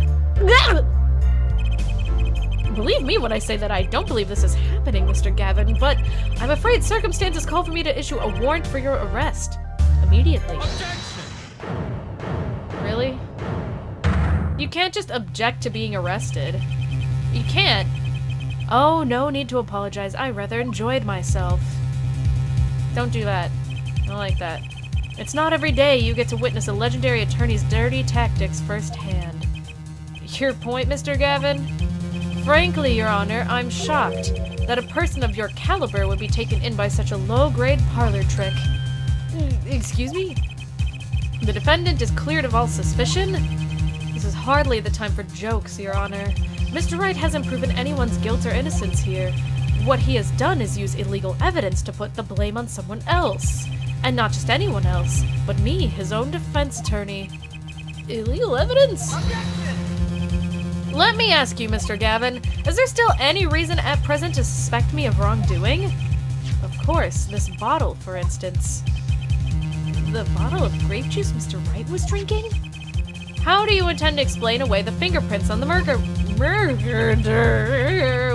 Believe me when I say that I don't believe this is happening, Mr. Gavin, but I'm afraid circumstances call for me to issue a warrant for your arrest. Immediately. Objection! Really? You can't just object to being arrested. You can't. Oh, no need to apologize. I rather enjoyed myself. Don't do that. I don't like that. It's not every day you get to witness a legendary attorney's dirty tactics firsthand. Your point, Mr. Gavin? Frankly, Your Honor, I'm shocked that a person of your caliber would be taken in by such a low-grade parlor trick. Excuse me? The defendant is cleared of all suspicion? This is hardly the time for jokes, Your Honor. Mr. Wright hasn't proven anyone's guilt or innocence here. What he has done is use illegal evidence to put the blame on someone else. And not just anyone else, but me, his own defense attorney. Illegal evidence? Let me ask you, Mr. Gavin, is there still any reason at present to suspect me of wrongdoing? Of course, this bottle, for instance. The bottle of grape juice Mr. Wright was drinking? How do you intend to explain away the fingerprints on the murder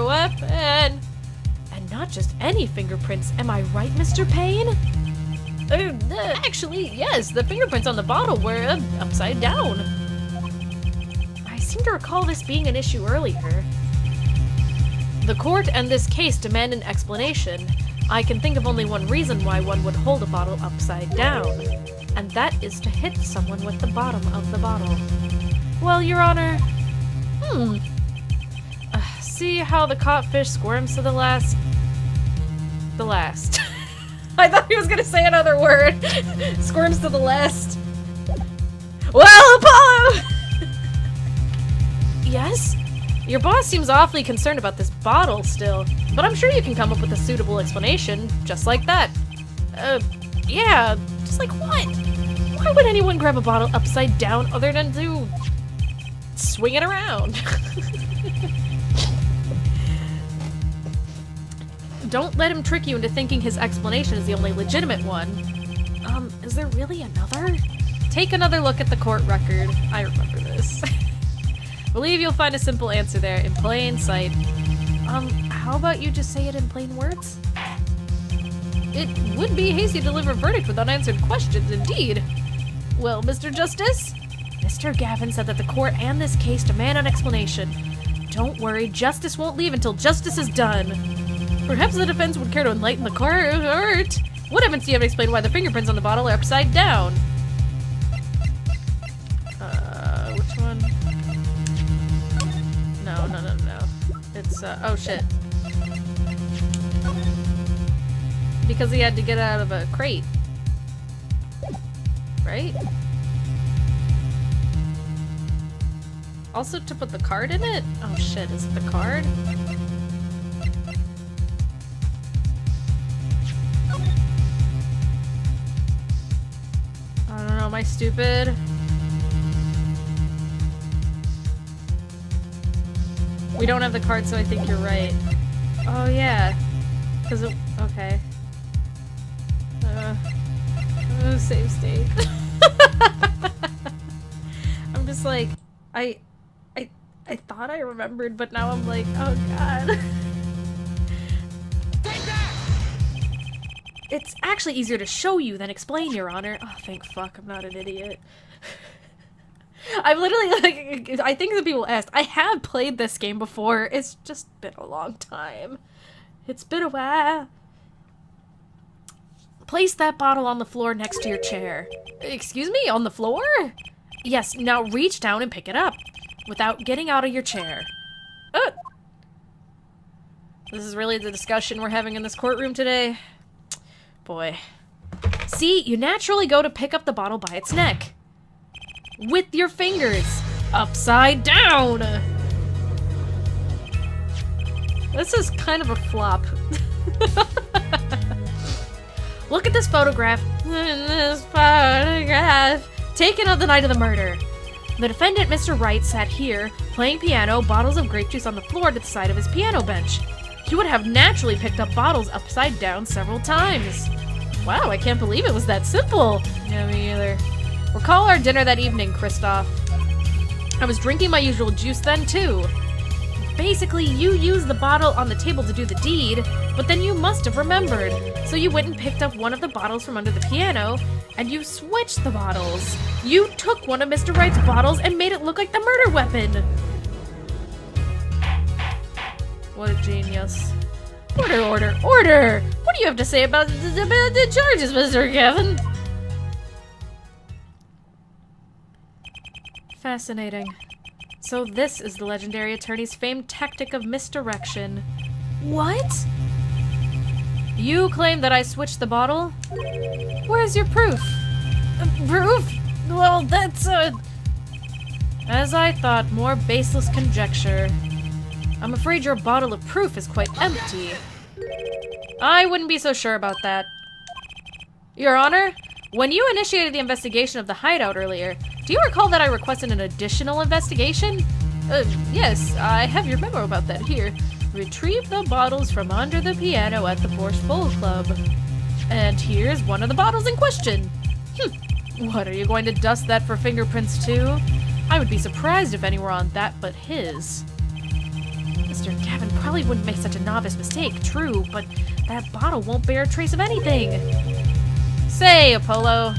weapon? And not just any fingerprints, am I right, Mr. Payne? Actually, yes, the fingerprints on the bottle were upside down. I seem to recall this being an issue earlier. The court and this case demand an explanation. I can think of only one reason why one would hold a bottle upside down, and that is to hit someone with the bottom of the bottle. Well, Your Honor, see how the caught fish squirms to the last? The last. I thought he was gonna say another word. Squirms to the last. Well, Apollo! Yes? Your boss seems awfully concerned about this bottle still, but I'm sure you can come up with a suitable explanation, just like that. Yeah, just like what? Why would anyone grab a bottle upside down other than to swing it around? Don't let him trick you into thinking his explanation is the only legitimate one. Is there really another? Take another look at the court record. I remember this. Believe you'll find a simple answer there in plain sight. How about you just say it in plain words? It would be hasty to deliver a verdict with unanswered questions, indeed. Well, Mr. Justice? Mr. Gavin said that the court and this case demand an explanation. Don't worry, justice won't leave until justice is done. Perhaps the defense would care to enlighten the court. What evidence do you have to explain why the fingerprints on the bottle are upside down? Which one? No. It's, oh shit. Because he had to get out of a crate. Right? Also to put the card in it? Oh shit, is it the card? I don't know, am I stupid? We don't have the card, so I think you're right. Oh yeah. Cause it, okay. Save state. I'm just like, I thought I remembered, but now I'm like, oh god. It's actually easier to show you than explain, Your Honor. Oh, thank fuck, I'm not an idiot. I've literally, like, I think the people asked, I have played this game before. It's just been a long time. It's been a while. Place that bottle on the floor next to your chair. Excuse me, on the floor? Yes, now reach down and pick it up without getting out of your chair. This is really the discussion we're having in this courtroom today. Boy. See, you naturally go to pick up the bottle by its neck. With your fingers. Upside down. This is kind of a flop. Look at this photograph. Taken on the night of the murder. The defendant, Mr. Wright, sat here, playing piano, bottles of grape juice on the floor to the side of his piano bench. He would have naturally picked up bottles upside down several times. Wow, I can't believe it was that simple. Yeah, me either. Recall our dinner that evening, Kristoff. I was drinking my usual juice then, too. Basically, you used the bottle on the table to do the deed, but then you must have remembered. So you went and picked up one of the bottles from under the piano, and you switched the bottles. You took one of Mr. Wright's bottles and made it look like the murder weapon. What a genius. Order, order, order! What do you have to say about the charges, Mr. Gavin? Fascinating. So this is the legendary attorney's famed tactic of misdirection. What? You claim that I switched the bottle? Where's your proof? Proof? Well, that's, As I thought, more baseless conjecture. I'm afraid your bottle of proof is quite empty. I wouldn't be so sure about that. Your Honor, when you initiated the investigation of the hideout earlier, do you recall that I requested an additional investigation? Yes, I have your memo about that here. Retrieve the bottles from under the piano at the Borscht Bowl Club. And here's one of the bottles in question. What, are you going to dust that for fingerprints too? I would be surprised if any were on that but his. Mr. Gavin probably wouldn't make such a novice mistake, true, but that bottle won't bear a trace of anything. Say, Apollo.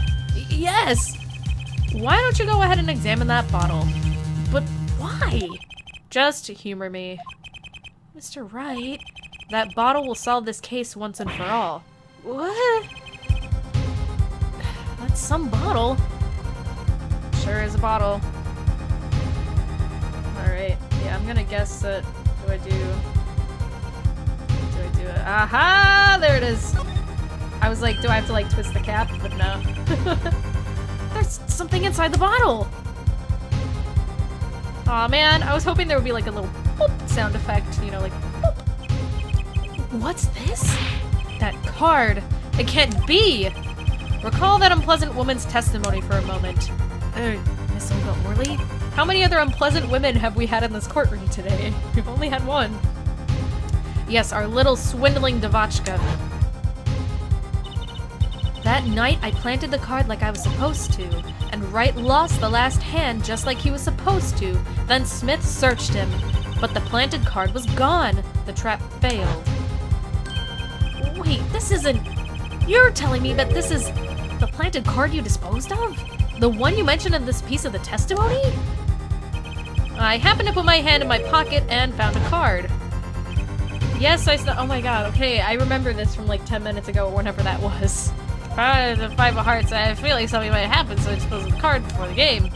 Yes! Why don't you go ahead and examine that bottle? But why? Just to humor me. Mr. Wright, that bottle will solve this case once and for all. What? That's some bottle. Sure is a bottle. Alright, yeah, I'm gonna guess that... Do I do it? Aha! There it is! I was like, do I have to like twist the cap? But no. There's something inside the bottle! Aw man, I was hoping there would be like a little boop sound effect, you know, like boop. What's this? That card! It can't be! Recall that unpleasant woman's testimony for a moment. Miss Olga Orley? How many other unpleasant women have we had in this courtroom today? We've only had one. Yes, our little swindling Devachka. That night, I planted the card like I was supposed to, and Wright lost the last hand just like he was supposed to. Then Smith searched him, but the planted card was gone. The trap failed. Wait, this isn't... You're telling me that this is the planted card you disposed of? The one you mentioned in this piece of the testimony? I happened to put my hand in my pocket and found a card. Yes, oh my god, okay, I remember this from like 10 minutes ago or whenever that was. The 5 of hearts, I feel like something might happen, so I disposed of the card before the game.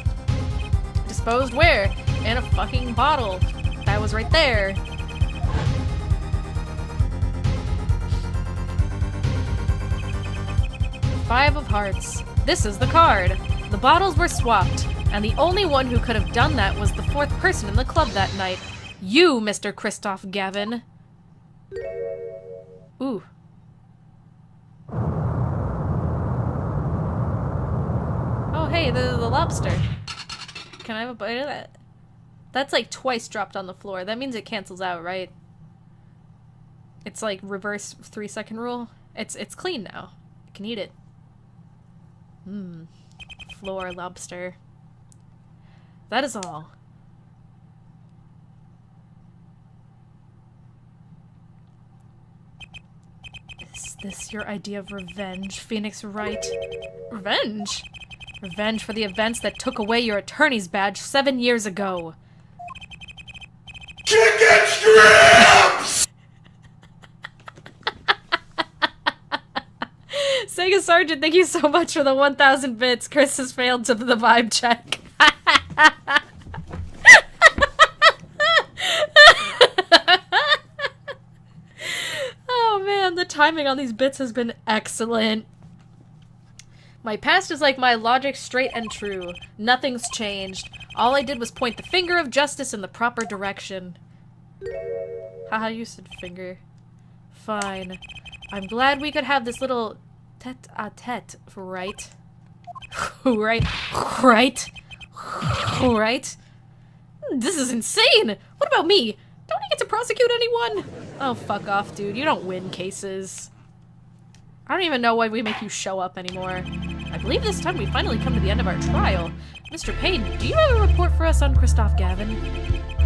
Disposed where? In a fucking bottle. That was right there. The 5 of hearts. This is the card. The bottles were swapped, and the only one who could have done that was the 4th person in the club that night. You, Mr. Christoph Gavin. Ooh. Oh, hey, the lobster. Can I have a bite of that? That's like twice dropped on the floor. That means it cancels out, right? It's like reverse 3-second rule. It's clean now. I can eat it. Floor lobster. That is all. Is this your idea of revenge, Phoenix Wright? Revenge? Revenge for the events that took away your attorney's badge 7 years ago. Chicken strips! Sega Sergeant, thank you so much for the 1,000 bits. Chris has failed to the vibe check. Oh man, the timing on these bits has been excellent. My past is like my logic, straight and true. Nothing's changed. All I did was point the finger of justice in the proper direction. Haha, you said finger. Fine. I'm glad we could have this little tete-a-tete, right? Right? Right? Right? This is insane! What about me? Don't I get to prosecute anyone? Oh, fuck off, dude. You don't win cases. I don't even know why we make you show up anymore. I believe this time we finally come to the end of our trial. Mr. Payne, do you have a report for us on Christoph Gavin?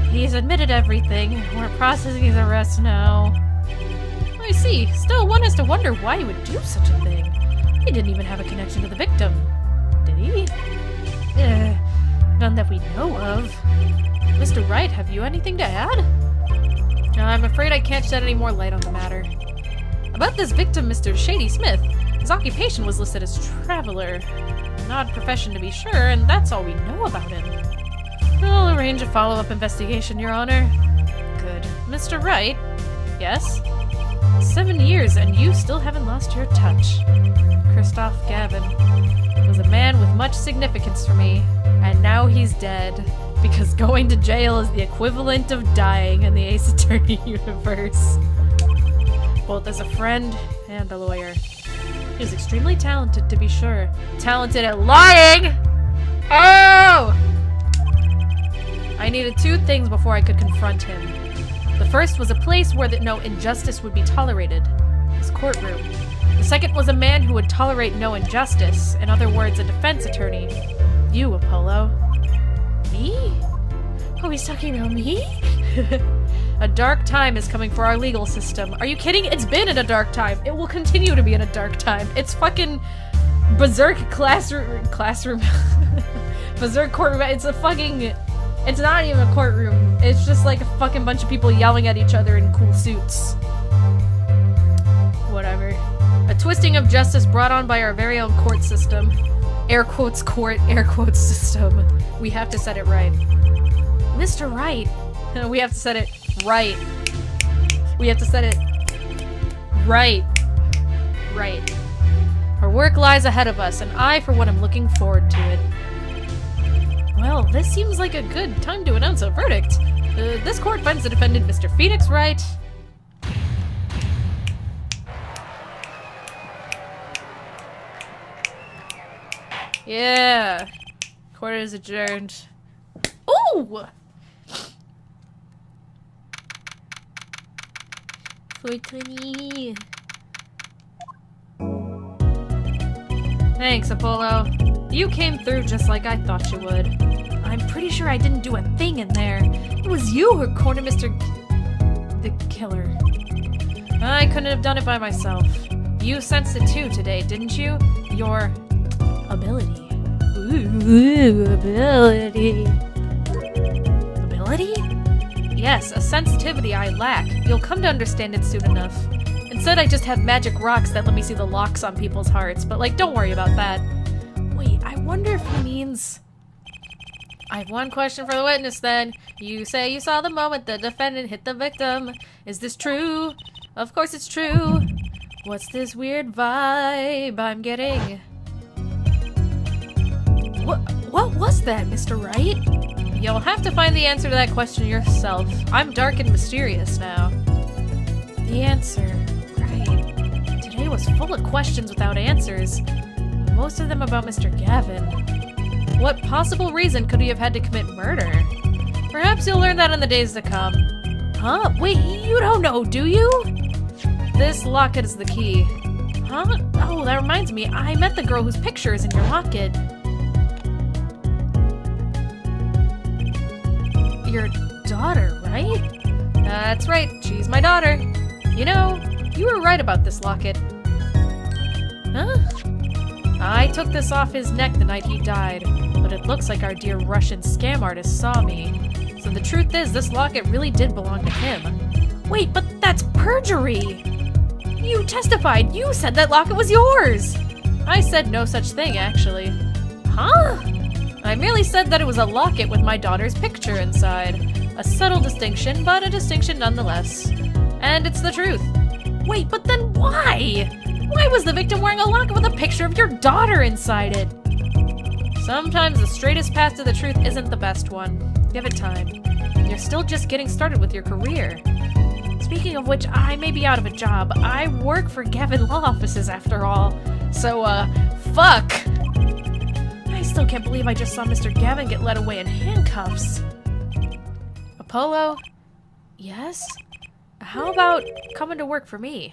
He's admitted everything. We're processing his arrest now. I see. Still, one has to wonder why he would do such a thing. He didn't even have a connection to the victim. Did he? None that we know of. Mr. Wright, have you anything to add? I'm afraid I can't shed any more light on the matter. About this victim, Mr. Shady Smith, his occupation was listed as traveler. An odd profession to be sure, and that's all we know about him. I'll arrange a follow-up investigation, Your Honor. Good. Mr. Wright? Yes? 7 years, and you still haven't lost your touch. Christoph Gavin was a man with much significance for me, and now he's dead. Because going to jail is the equivalent of dying in the Ace Attorney universe. Both as a friend and a lawyer. He is extremely talented, to be sure. Talented at lying! Oh! I needed two things before I could confront him. The first was a place where no injustice would be tolerated. His courtroom. The second was a man who would tolerate no injustice. In other words, a defense attorney. You, Apollo. Me? Oh, he's talking about me? A dark time is coming for our legal system. Are you kidding? It's been in a dark time. It will continue to be in a dark time. It's fucking berserk classroom. Berserk courtroom. It's a fucking... It's not even a courtroom. It's just like a fucking bunch of people yelling at each other in cool suits. Whatever. A twisting of justice brought on by our very own court system. Air quotes court, air quotes system. We have to set it right. Mr. Right. We have to set it right. We have to set it right. Right. Our work lies ahead of us, and I, for one, am looking forward to it. Well, this seems like a good time to announce a verdict. This court finds the defendant, Mr. Phoenix, right. Yeah. Court is adjourned. Ooh! 420. Thanks, Apollo. You came through just like I thought you would. I'm pretty sure I didn't do a thing in there. It was you who cornered the killer. I couldn't have done it by myself. You sensed it too today, didn't you? Your ability. Ooh, ability. Ability? Yes, a sensitivity I lack. You'll come to understand it soon enough. Instead, I just have magic rocks that let me see the locks on people's hearts, but like, don't worry about that. Wait, I wonder if he means... I have one question for the witness then. You say you saw the moment the defendant hit the victim. Is this true? Of course it's true. What's this weird vibe I'm getting? What was that, Mr. Wright? You'll have to find the answer to that question yourself. I'm dark and mysterious now. The answer, right. Today was full of questions without answers. Most of them about Mr. Gavin. What possible reason could he have had to commit murder? Perhaps you'll learn that in the days to come. Huh? Wait, you don't know, do you? This locket is the key. Huh? Oh, that reminds me, I met the girl whose picture is in your locket. Your daughter, right? That's right, she's my daughter. You know, you were right about this locket. Huh? I took this off his neck the night he died, but it looks like our dear Russian scam artist saw me. So the truth is, this locket really did belong to him. Wait, but that's perjury! You testified! You said that locket was yours! I said no such thing, actually. Huh? I merely said that it was a locket with my daughter's picture inside. A subtle distinction, but a distinction nonetheless. And it's the truth. Wait, but then why? Why was the victim wearing a locket with a picture of your daughter inside it? Sometimes the straightest path to the truth isn't the best one. Give it time. You're still just getting started with your career. Speaking of which, I may be out of a job. I work for Gavin Law Offices after all. So, fuck! I still can't believe I just saw Mr. Gavin get led away in handcuffs. Apollo? Yes? How about coming to work for me?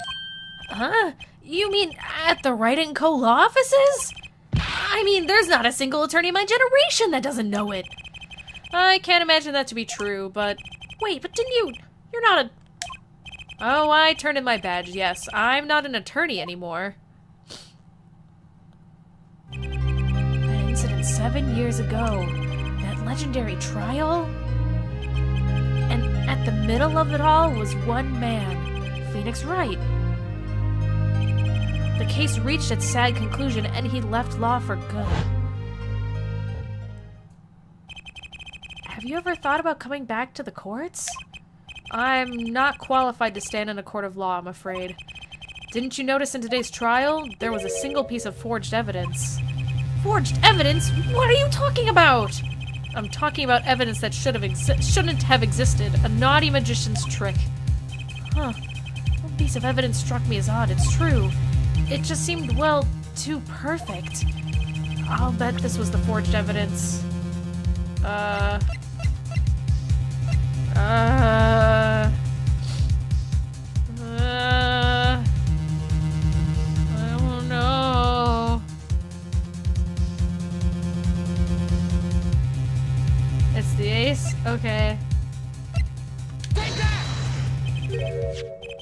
Huh? You mean at the Wright & Co. Law Offices? I mean, there's not a single attorney in my generation that doesn't know it. I can't imagine that to be true, but... Wait, but you're not a... Oh, I turned in my badge, yes. I'm not an attorney anymore. That incident 7 years ago. That legendary trial? And at the middle of it all was one man, Phoenix Wright. The case reached its sad conclusion and he left law for good. Have you ever thought about coming back to the courts? I'm not qualified to stand in a court of law, I'm afraid. Didn't you notice in today's trial, there was a single piece of forged evidence? Forged evidence? What are you talking about? I'm talking about evidence that shouldn't have existed. A naughty magician's trick. Huh. One piece of evidence struck me as odd. It's true. It just seemed, well, too perfect. I'll bet this was the forged evidence. I don't know. It's the ace? Okay.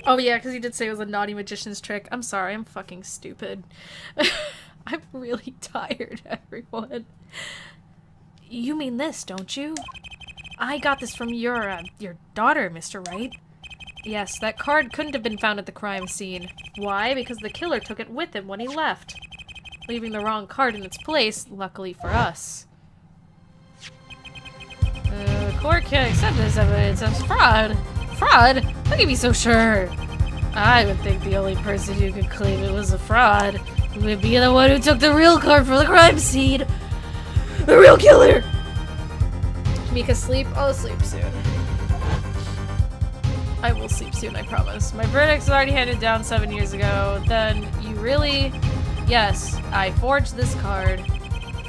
Oh yeah, because he did say it was a naughty magician's trick. I'm sorry, I'm fucking stupid. I'm really tired, everyone. You mean this, don't you? I got this from your daughter, Mr. Wright. Yes, that card couldn't have been found at the crime scene. Why? Because the killer took it with him when he left, leaving the wrong card in its place, luckily for us. The court can't accept this evidence as fraud. Fraud? How can you be so sure? I would think the only person who could claim it was a fraud would be the one who took the real card for the crime scene. The real killer! Mika, sleep? I'll sleep soon. I will sleep soon, I promise. My verdict's already handed down 7 years ago. Then, you really? Yes, I forged this card.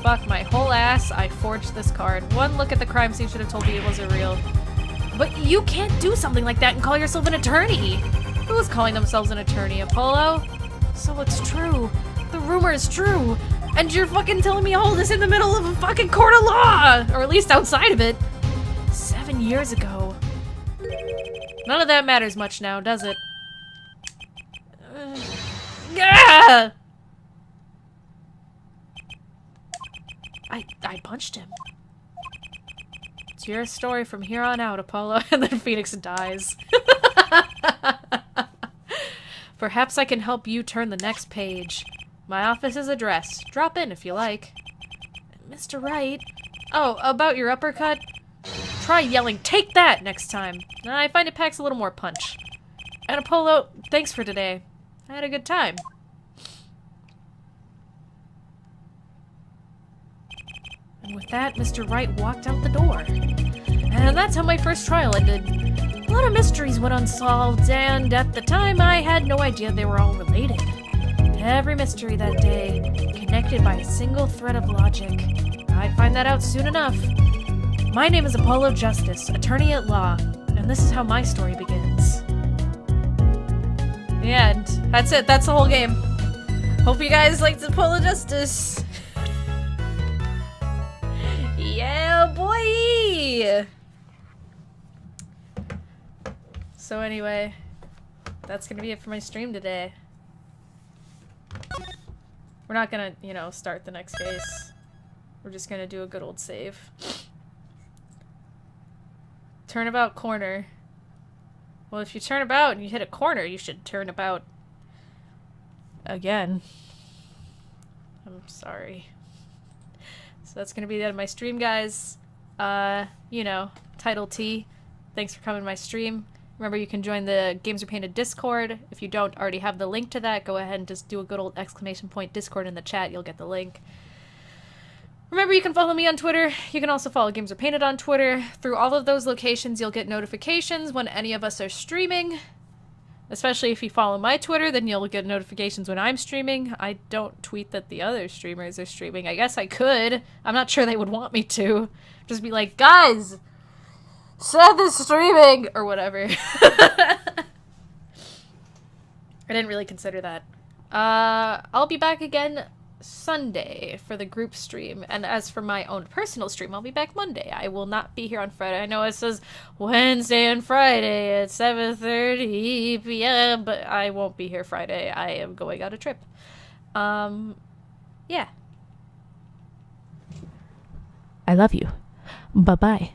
Fuck my whole ass, I forged this card. One look at the crime scene should have told me it wasn't real. But you can't do something like that and call yourself an attorney! Who is calling themselves an attorney, Apollo? So it's true. The rumor is true. And you're fucking telling me all this in the middle of a fucking court of law! Or at least outside of it. 7 years ago. None of that matters much now, does it? Gah! I punched him. It's your story from here on out, Apollo. And then Phoenix dies. Perhaps I can help you turn the next page. My office's address. Drop in if you like. Mr. Wright? Oh, about your uppercut? Try yelling, "Take that!" next time. I find it packs a little more punch. And Apollo, thanks for today. I had a good time. And with that, Mr. Wright walked out the door. And that's how my first trial ended. A lot of mysteries went unsolved, and at the time I had no idea they were all related. Every mystery that day, connected by a single thread of logic. I'd find that out soon enough. My name is Apollo Justice, attorney at law, and this is how my story begins. The end. That's it, that's the whole game. Hope you guys liked Apollo Justice. Yeah, boy! So anyway, that's gonna be it for my stream today. We're not gonna, you know, start the next case. We're just gonna do a good old save. Turnabout corner. Well, if you turn about and you hit a corner, you should turn about again. I'm sorry. So that's gonna be the end of my stream, guys. You know, title T. Thanks for coming to my stream. Remember, you can join the Games Repainted Discord. If you don't already have the link to that, go ahead and just do a good old exclamation point Discord in the chat. You'll get the link. Remember, you can follow me on Twitter. You can also follow Games Repainted on Twitter. Through all of those locations, you'll get notifications when any of us are streaming. Especially if you follow my Twitter, then you'll get notifications when I'm streaming. I don't tweet that the other streamers are streaming. I guess I could. I'm not sure they would want me to. Just be like, guys, Seth is streaming! Or whatever. I didn't really consider that. I'll be back again Sunday for the group stream. And as for my own personal stream, I'll be back Monday. I will not be here on Friday. I know it says Wednesday and Friday at 7:30 p.m., but I won't be here Friday. I am going on a trip. Yeah. I love you. Bye-bye.